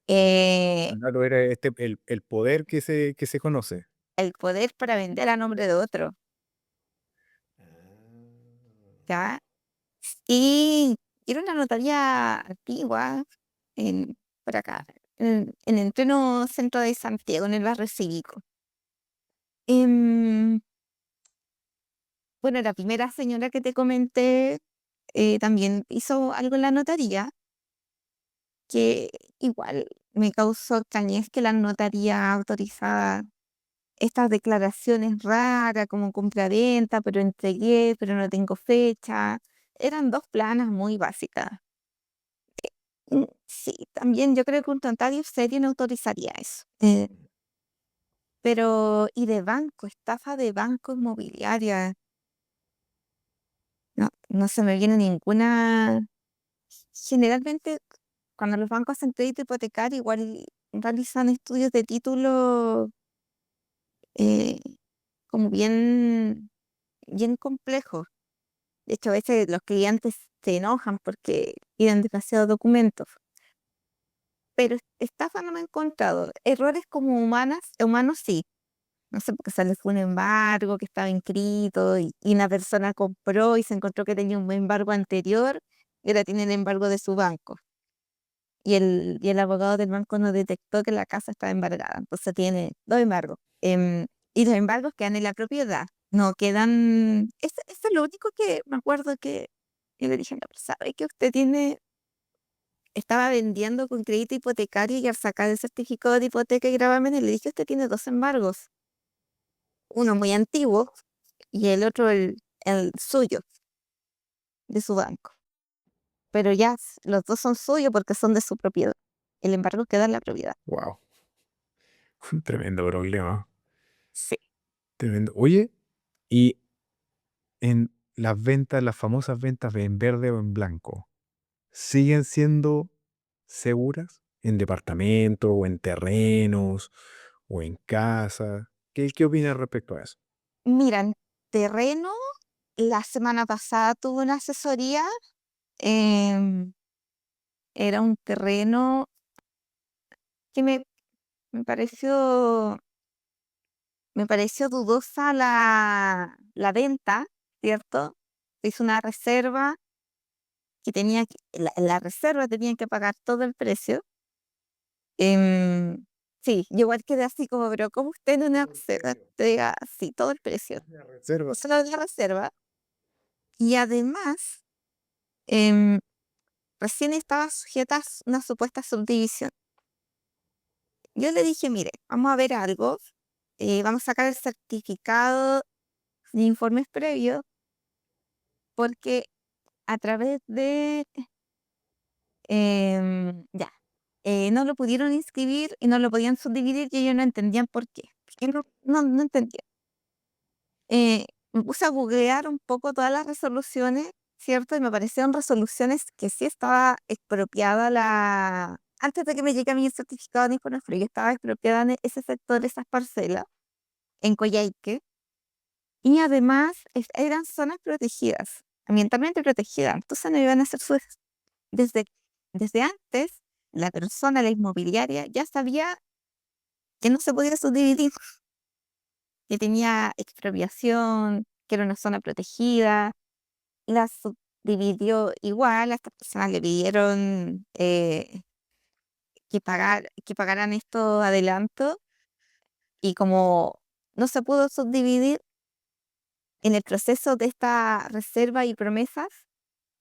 Claro, era el poder que se conoce.
el poder para vender a nombre de otro,
Ah.
¿ya? Y era una notaría antigua por acá, en el pleno centro de Santiago, en el barrio cívico. Em, bueno, la primera señora que te comenté también hizo algo en la notaría que igual me causó extrañez que la notaría autorizada estas declaraciones raras como compraventa, pero entregué, pero no tengo fecha. Eran dos planas muy básicas. Sí, también yo creo que un notario serio no autorizaría eso. Pero, y de banco, estafa de banco inmobiliaria. No, no se me viene ninguna. Generalmente, cuando los bancos hacen crédito hipotecario, igual realizan estudios de título eh, como bien complejos. De hecho, a veces los clientes se enojan porque piden demasiados documentos. Pero estafa no me he encontrado. Errores como humanos sí. No sé, porque se les fue un embargo que estaba inscrito y una persona compró y se encontró que tenía un embargo anterior y ahora tiene el embargo de su banco. Y el abogado del banco no detectó que la casa estaba embargada. Entonces tiene dos embargos. Y los embargos quedan en la propiedad. No quedan. Eso es lo único que me acuerdo que yo le dije, no, pero ¿sabe que usted estaba vendiendo con crédito hipotecario y al sacar el certificado de hipoteca y gravamen le dije, usted tiene dos embargos? Uno muy antiguo y el otro el suyo, de su banco. Pero ya los dos son suyos porque son de su propiedad. El embargo queda en la propiedad.
Wow, un tremendo problema.
Sí.
Tremendo. Oye, y en las ventas, las famosas ventas de en verde o en blanco, ¿siguen siendo seguras en departamentos o en terrenos o en casas? ¿Qué opinas respecto a eso?
Miran, terreno, la semana pasada tuve una asesoría. em, Era un terreno que me pareció, me pareció dudosa la venta, ¿cierto? Hice una reserva que la reserva tenían que pagar todo el precio. Sí, yo igual quedé así como, pero ¿cómo usted en una
Todo el
reserva
precio.
te diga sí, todo el precio?
Una reserva.
Solo de la reserva. Y además, em, recién estaba sujeta a una supuesta subdivisión. Yo le dije, mire, vamos a ver algo, vamos a sacar el certificado de informes previos, porque a través de, ya, no lo pudieron inscribir y no lo podían subdividir y ellos no entendían por qué. Porque no entendía. Me puse a googlear un poco todas las resoluciones, ¿cierto? Y me parecieron resoluciones que sí estaba expropiada antes de que me llegue a mí el certificado de informes previos, estaba expropiada en ese sector, esas parcelas, en Coyhaique. Y además eran zonas protegidas, ambientalmente protegidas. Entonces no iban a hacer desde, desde antes, la persona, la inmobiliaria, ya sabía que no se podía subdividir, que tenía expropiación, que era una zona protegida. La subdividió igual, a estas personas le pidieron que pagaran estos adelantos y como no se pudo subdividir en el proceso de esta reserva y promesas,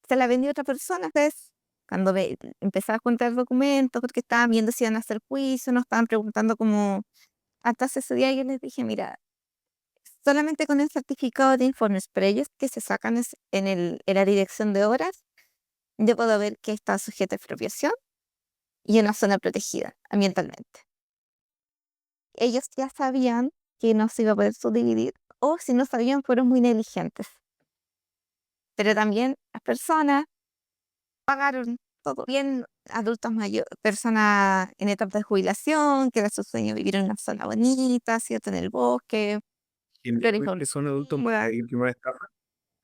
se la vendió otra persona. Entonces, cuando empezaba a juntar documentos, porque estaban viendo si iban a hacer juicio, nos estaban preguntando como, hasta ese día yo les dije, mira, solamente con el certificado de informes previos que se sacan en la dirección de obras, yo puedo ver que está sujeta a expropiación y en una zona protegida ambientalmente. Ellos ya sabían que no se iba a poder subdividir, o si no sabían, fueron muy negligentes. Pero también las personas pagaron todo bien, adultos mayores, personas en etapa de jubilación, que era su sueño vivir en una zona bonita, ¿cierto? En el bosque, flores y
Que son adultos mayores que más estafa.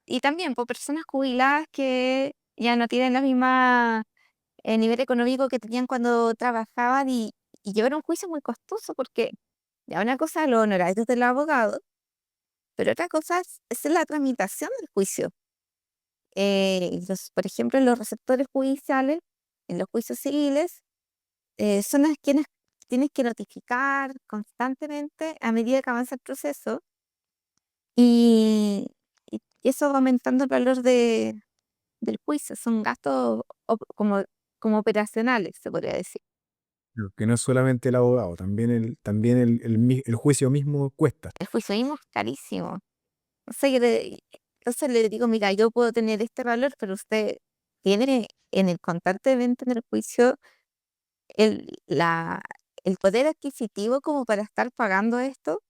y también por personas jubiladas que ya no tienen la misma el nivel económico que tenían cuando trabajaban y llevar un juicio muy costoso porque ya una cosa los honorarios del abogado, pero otra cosa es la tramitación del juicio. Por ejemplo, en los receptores judiciales, en los juicios civiles, son las quienes tienes que notificar constantemente a medida que avanza el proceso y, y eso va aumentando el valor del juicio. Son gastos como operacionales, se podría decir.
Que no es solamente el abogado, también el juicio mismo cuesta.
El juicio mismo es carísimo. Entonces le digo, mira, yo puedo tener este valor, pero usted tiene en el constantemente en el juicio el el poder adquisitivo como para estar pagando esto.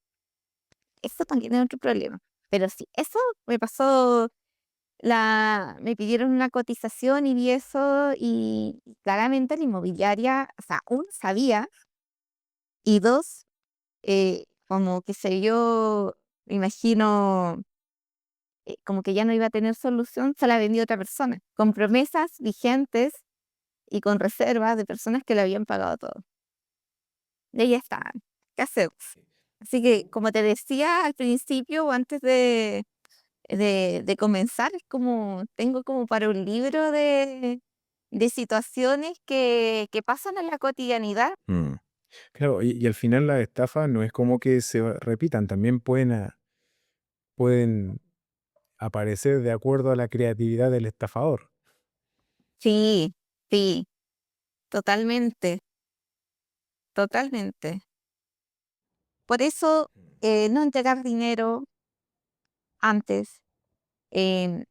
Eso también es otro problema. Pero sí, eso me pasó, me pidieron una cotización y vi eso y claramente la inmobiliaria, o sea, uno sabía y dos, como que se vio, me imagino, como que ya no iba a tener solución, se la vendió otra persona, con promesas vigentes y con reservas de personas que le habían pagado todo. Y ahí ya está. ¿Qué hacemos? Así que, como te decía al principio o antes de comenzar, es como, tengo como para un libro de situaciones que pasan en la cotidianidad.
Mm. Claro, y al final las estafas no es como que repitan, también pueden aparecer de acuerdo a la creatividad del estafador.
Sí, sí, totalmente, totalmente. Por eso, no entregar dinero antes, em,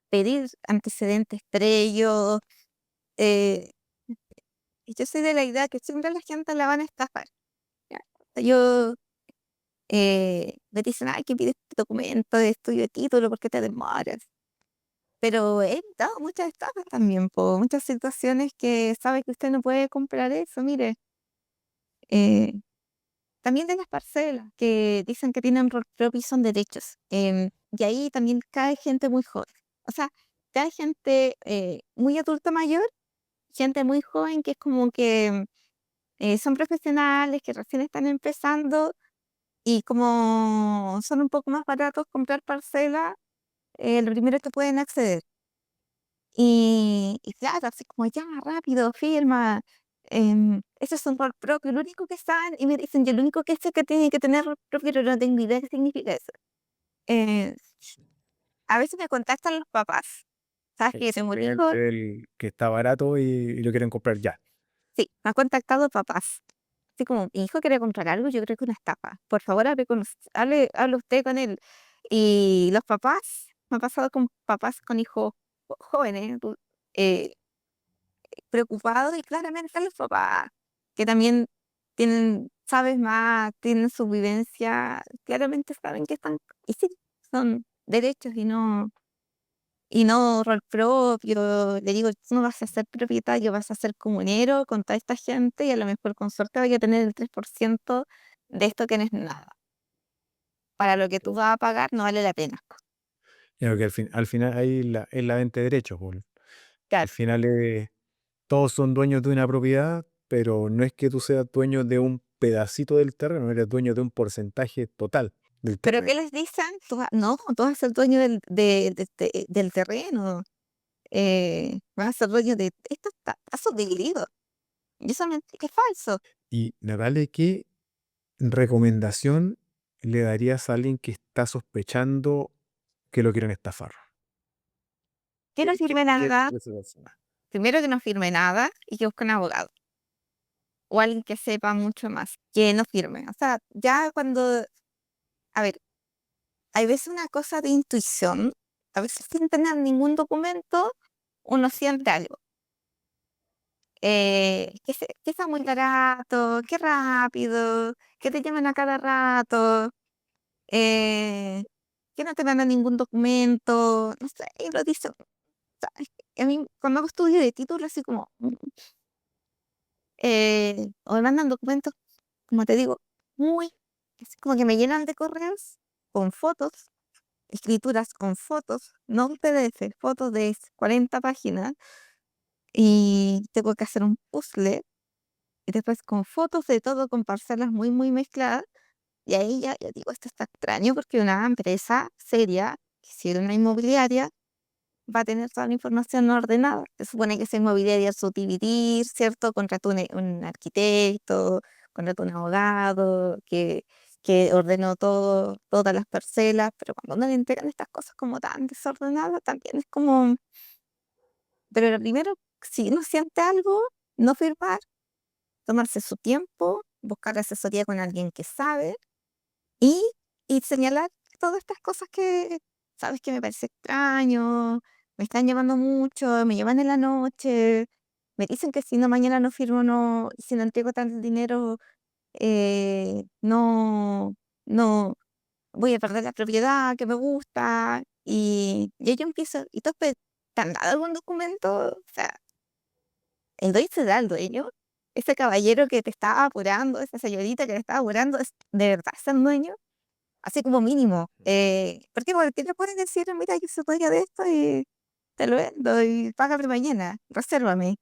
pedir antecedentes previos. eh, y yo soy de la idea que siempre a la gente la van a estafar. ¿Ya? Yo me dicen, ay, que pides este documento de estudio de título, ¿por qué te demoras? Pero he evitado muchas estafas también, por muchas situaciones que sabe que usted no puede comprar eso. Mire, eh, también de las parcelas que dicen que tienen rol propio y son derechos. Y ahí también cae gente muy joven. O sea, cae gente muy adulta mayor, gente muy joven que es como que son profesionales, que recién están empezando y como son un poco más baratos comprar parcela, lo primero que pueden acceder. Y claro, así como ya, rápido, firma. Eso es un rol propio, lo único que saben, y me dicen, yo lo único que sé que tiene que tener rol propio, pero no tengo idea qué significa eso. Eh, a veces me contactan los papás, ¿sabes que tengo un
Siempre
hijo?
el que está barato y lo quieren comprar ya.
Sí, me han contactado papás. Así como, mi hijo quiere comprar algo, yo creo que una estafa. Por favor, hable usted con él. Y los papás, me ha pasado con papás con hijos jóvenes, eh, preocupados y claramente los papás, que también tienen, sabes más, tienen su vivencia, claramente saben que están, y sí, son derechos y no rol propio. Le digo, tú no vas a ser propietario, vas a ser comunero con toda esta gente y a lo mejor con suerte vaya a tener el 3% de esto que no es nada. Para lo que tú vas a pagar no vale la pena.
Ya, que al final ahí es la venta de derechos, po. Al
Claro.
final todos son dueños de una propiedad, pero no es que tú seas dueño de un pedacito del terreno, eres dueño de un porcentaje total del
¿Pero qué
terreno.
les dicen? No, tú vas a ser dueño del terreno. Vas a ser dueño de esto, está subdividido. Y eso que es falso.
Y Natalia, ¿qué recomendación le darías a alguien que está sospechando que lo quieren estafar?
Que no
¿Qué
firme
quieres
nada.
de esa persona?
Primero que no firme nada y que busque un abogado o alguien que sepa mucho más. Que no firme. O sea, ya cuando, a ver, hay veces una cosa de intuición. A veces sin tener ningún documento, uno siente algo. Que está muy barato, que rápido, que te llaman a cada rato, eh, que no te mandan ningún documento, no sé, y lo dicen. Sea, es que a mí cuando hago estudio de título, así como, o me mandan documentos, como te digo, muy, así como que me llenan de correos con fotos, escrituras con fotos, no un PDF, fotos de 40 páginas, y tengo que hacer un puzzle y después con fotos de todo, con parcelas muy, muy mezcladas. Y ahí ya yo digo, esto está extraño porque una empresa seria, que si era una inmobiliaria, va a tener toda la información ordenada. Se supone que esa inmobiliaria es su dividir, ¿cierto? Contrató un arquitecto, contrató un abogado que ordenó todo, todas las parcelas, pero cuando uno le entregan estas cosas como tan desordenadas, también es como, pero lo primero, si uno siente algo, no firmar, tomarse su tiempo, buscar asesoría con alguien que sabe y, y señalar todas estas cosas que, sabes que me parece extraño, me están llamando mucho, me llaman en la noche, me dicen que si no mañana no firmo, no, si no entrego tanto dinero, no, no voy a perder la propiedad que me gusta. Y yo empiezo, ¿y tú te han dado algún documento? O sea, el dueño se da al dueño. Ese caballero que te estaba apurando, esa señorita que te estaba apurando, ¿es de verdad es el dueño? Así como mínimo. Porque cualquiera puede decir, mira, yo soy dueña de esto y te lo vendo y págame mañana, resérvame.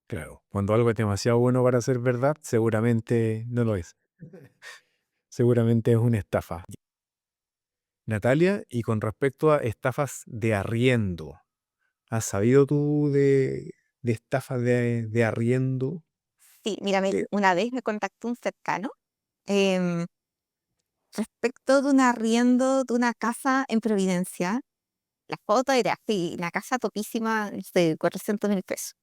Claro, cuando algo es demasiado bueno para ser verdad, seguramente no lo es. Seguramente es una estafa. Natalia, y con respecto a estafas de arriendo, ¿has sabido tú de estafas de arriendo?
Sí, mira,
De-
una vez me contactó un cercano em, respecto de un arriendo de una casa en Providencia. La foto era así, una casa topísima de 400.000 pesos.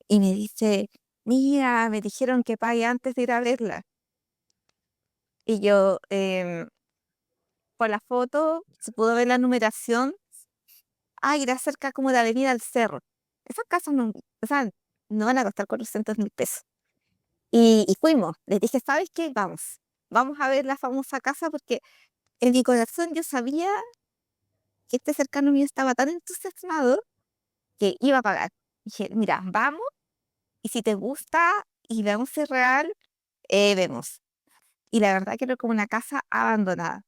Y me dice, mira, me dijeron que pague antes de ir a verla. Y yo, por la foto, se pudo ver la numeración. Ah, era cerca como de Avenida al Cerro. Esas casas no, o sea, no van a costar 400.000 pesos. Y fuimos. Les dije, ¿sabes qué? Vamos a ver la famosa casa porque en mi corazón yo sabía que este cercano mío estaba tan entusiasmado que iba a pagar. Dije, mira, vamos y si te gusta y vemos si es real, vemos. Y la verdad que era como una casa abandonada.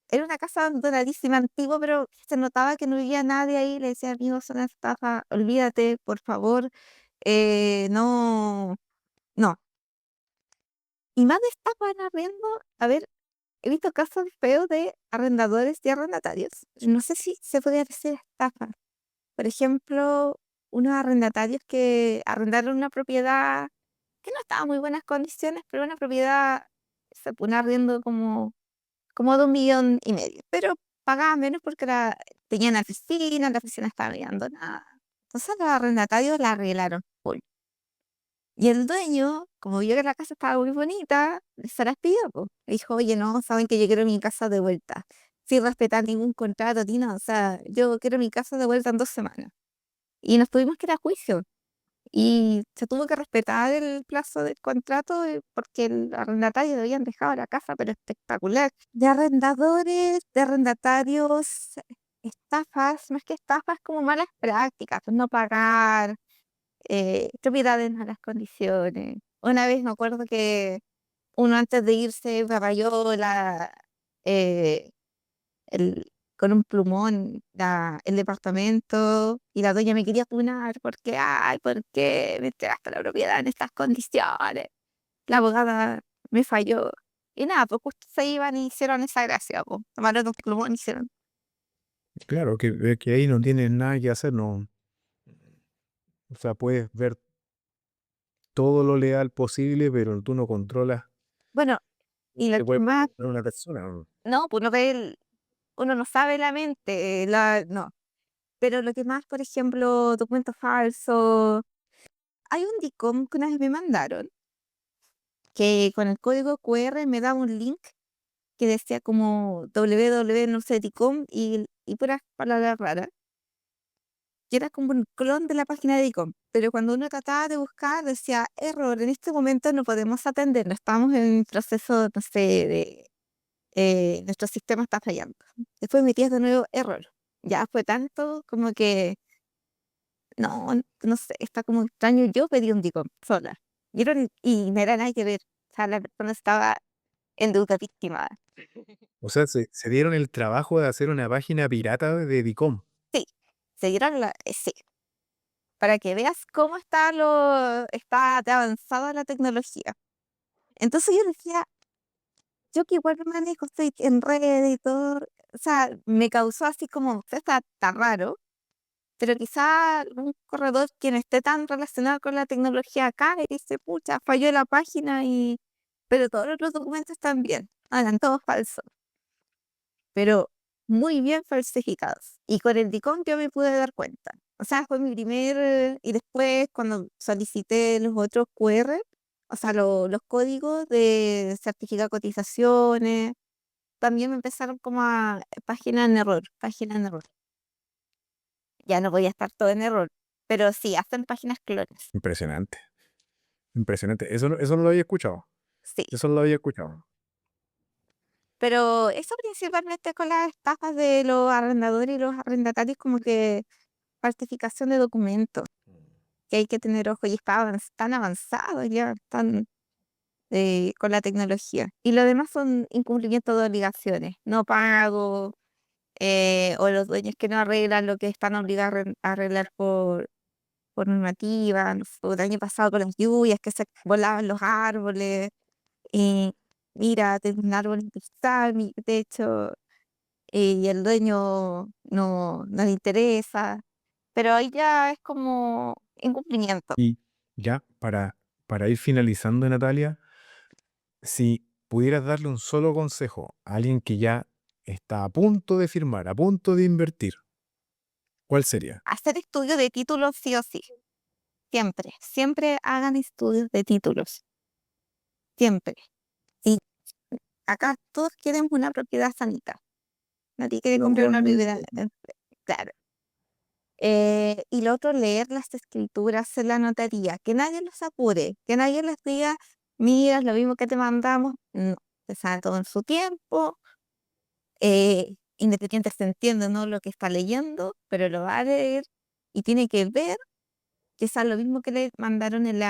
Era una casa abandonadísima, antigua, pero se notaba que no vivía nadie ahí. Le decía, amigos, son una estafa, olvídate, por favor, no, no. Y más de estafa en arriendo, a ver, he visto casos feos de arrendadores y arrendatarios. No sé si se podría decir estafa. Por ejemplo, unos arrendatarios que arrendaron una propiedad que no estaba en muy buenas condiciones, pero una propiedad, un arriendo como de 1,5 millones, pero pagaba menos porque tenían la oficina estaba bien abandonada. Entonces los arrendatarios la arreglaron full. Y el dueño, como vio que la casa estaba muy bonita, se las pidió, po. Le dijo, oye, no, saben que yo quiero mi casa de vuelta, sin respetar ningún contrato ni nada. O sea, yo quiero mi casa de vuelta en 2 semanas. Y nos tuvimos que ir a juicio. Y se tuvo que respetar el plazo del contrato porque el arrendatario le habían dejado la casa, pero espectacular. De arrendadores, de arrendatarios, estafas, más que estafas, como malas prácticas, pues no pagar, propiedades en malas condiciones. Una vez me acuerdo que uno antes de irse me rayó eh, con un plumón el departamento y la dueña me quería tunar porque, ay, ¿por qué me entregaste la propiedad en estas condiciones? La abogada me falló. Y nada, pues justo se iban y hicieron esa gracia, pues. Tomaron un plumón y hicieron.
claro, que ahí no tienes nada que hacer, no. O sea, puedes ver todo lo legal posible, pero tú no controlas
Bueno,
lo
y
que
lo
te
que
puede
más,
pasar a una persona. ¿No?
no, pues no ve uno no sabe la mente, no. Pero lo que más, por ejemplo, documentos falsos. Hay un DICOM que una vez me mandaron que con el código QR me daba un link que decía como www no sé DICOM y puras palabras raras, que era como un clon de la página de DICOM. Pero cuando uno trataba de buscar, decía, error, en este momento no podemos atenderlo, estamos en proceso, no sé, nuestro sistema está fallando. Después metías de nuevo, error. Ya fue tanto como que, no, no sé, está como extraño. Yo pedí un DICOM sola. Y no era nada que ver. O sea, la persona estaba endeudadísima.
O sea, se dieron el trabajo de hacer una página pirata de Dicom.
Sí, Se dieron sí, para que veas cómo está de avanzada la tecnología. Entonces yo decía, yo que igual me manejo, estoy en redes y todo, o sea, me causó así como, está raro, pero quizá un corredor que no esté tan relacionado con la tecnología acá y dice, pucha, falló la página pero todos los documentos están bien, eran todos falsos, pero muy bien falsificados. Y con el DICOM yo me pude dar cuenta. O sea, fue mi y después cuando solicité los otros QR, o sea, los códigos de certificado de cotizaciones, también me empezaron como a página en error, página en error. Ya no voy a estar todo en error, pero sí, hacen páginas clones.
Impresionante, impresionante. Eso no lo había escuchado.
Sí,
Eso no lo había escuchado.
pero eso principalmente con las estafas de los arrendadores y los arrendatarios, como que falsificación de documentos, que hay que tener ojo y están avanzados ya, están con la tecnología. Y lo demás son incumplimientos de obligaciones, no pago, o los dueños que no arreglan lo que están obligados a arreglar por normativa. No sé, el año pasado con las lluvias que se volaban los árboles, y mira, tengo un árbol en mi techo, y el dueño no le interesa, pero ahí ya es como incumplimiento.
Y ya, para ir finalizando, Natalia, si pudieras darle un solo consejo a alguien que ya está a punto de firmar, a punto de invertir, ¿cuál sería?
Hacer estudios de títulos sí o sí, siempre, siempre hagan estudios de títulos, siempre. Y acá todos queremos una propiedad sanita, nadie quiere comprar una propiedad, claro. Y lo otro, leer las escrituras en la notaría, que nadie los apure, que nadie les diga, mira, es lo mismo que te mandamos, no, se sabe todo en su tiempo, independiente se entiende no lo que está leyendo, pero lo va a leer y tiene que ver que es lo mismo que le mandaron en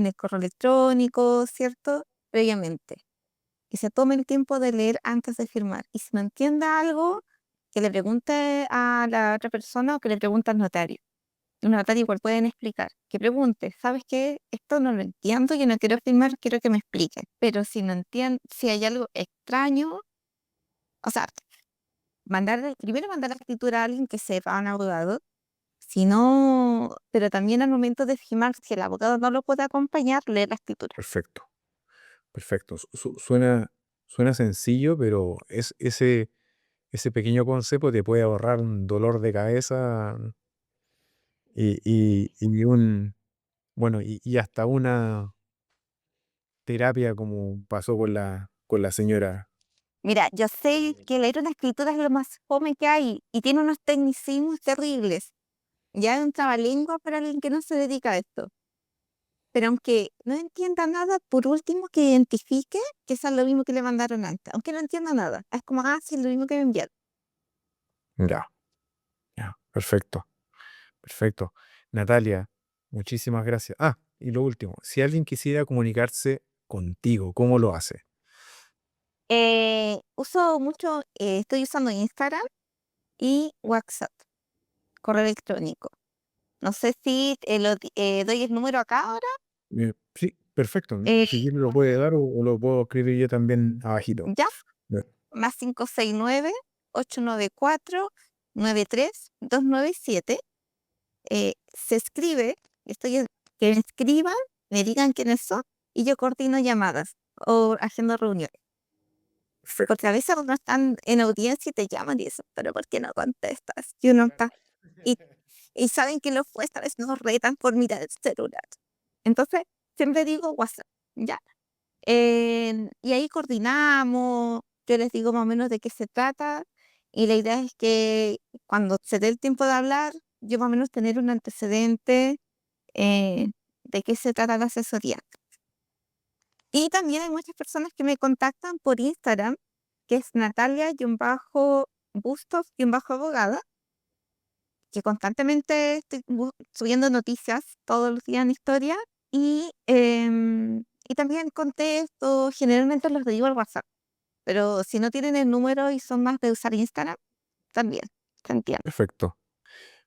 el correo electrónico, ¿cierto? Previamente. Que se tome el tiempo de leer antes de firmar. Y si no entiende algo, que le pregunte a la otra persona o que le pregunte al notario. Un notario igual pueden explicar. Que pregunte, ¿sabes qué? Esto no lo entiendo, yo no quiero firmar, quiero que me explique. Pero si no entiende, si hay algo extraño, o sea, primero mandar la escritura a alguien que sepa, a un abogado, si no, pero también al momento de firmar, si el abogado no lo puede acompañar, leer la escritura.
Perfecto, perfecto. Suena sencillo, pero ese pequeño concepto te puede ahorrar un dolor de cabeza y bueno, y hasta una terapia como pasó con la señora.
Mira, yo sé que leer una escritura es lo más fome que hay y tiene unos tecnicismos terribles. Ya es un trabalengua para alguien que no se dedica a esto. Pero aunque no entienda nada, por último que identifique que eso es lo mismo que le mandaron antes. Aunque no entienda nada. Es como, sí, es lo mismo que me enviaron.
Ya, ya, perfecto, perfecto. Natalia, muchísimas gracias. Ah, y lo último, si alguien quisiera comunicarse contigo, ¿cómo lo hace?
Uso mucho, estoy usando Instagram y WhatsApp, correo electrónico. No sé si doy el número acá ahora.
Sí, perfecto.
Eh,
Si quiere lo puede dar o lo puedo escribir yo también abajito.
ya,
Ya,
más 569-894-93297. Se escribe, que me escriban, me digan quiénes son y yo coordino llamadas o haciendo reuniones.
perfecto.
Porque a veces uno están en audiencia y te llaman y dicen, pero ¿por qué no contestas? Y uno está, y, y saben que los jueces nos retan por mirar el celular. Entonces, siempre digo WhatsApp, ya. Y ahí coordinamos, yo les digo más o menos de qué se trata, y la idea es que cuando se dé el tiempo de hablar, yo más o menos tener un antecedente eh, de qué se trata la asesoría. Y también hay muchas personas que me contactan por Instagram, que es Natalia-Bustos-abogada, que constantemente estoy subiendo noticias todos los días en historia y también contesto, generalmente los digo al WhatsApp, pero si no tienen el número y son más de usar Instagram, también, se entiende.
Perfecto.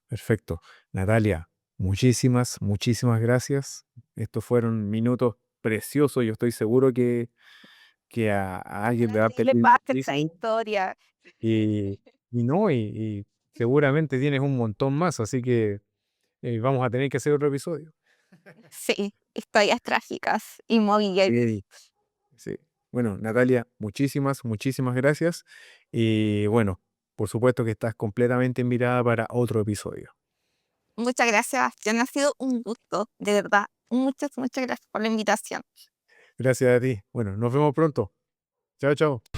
Perfecto. Natalia, muchísimas, muchísimas gracias. Estos fueron minutos preciosos. Yo estoy seguro que a alguien le va a
Le
pedir
pasa esa
muchísimo.
historia.
Y, y no, y seguramente tienes un montón más, así que vamos a tener que hacer otro episodio.
Sí, historias trágicas, inmobiliarias.
Sí. Sí. Bueno, Natalia, muchísimas, muchísimas gracias. Y bueno, por supuesto que estás completamente invitada para otro episodio.
Muchas gracias, Bastián. Ha sido un gusto, de verdad. Muchas, muchas gracias por la invitación.
Gracias a ti. Bueno, nos vemos pronto. Chao, chao.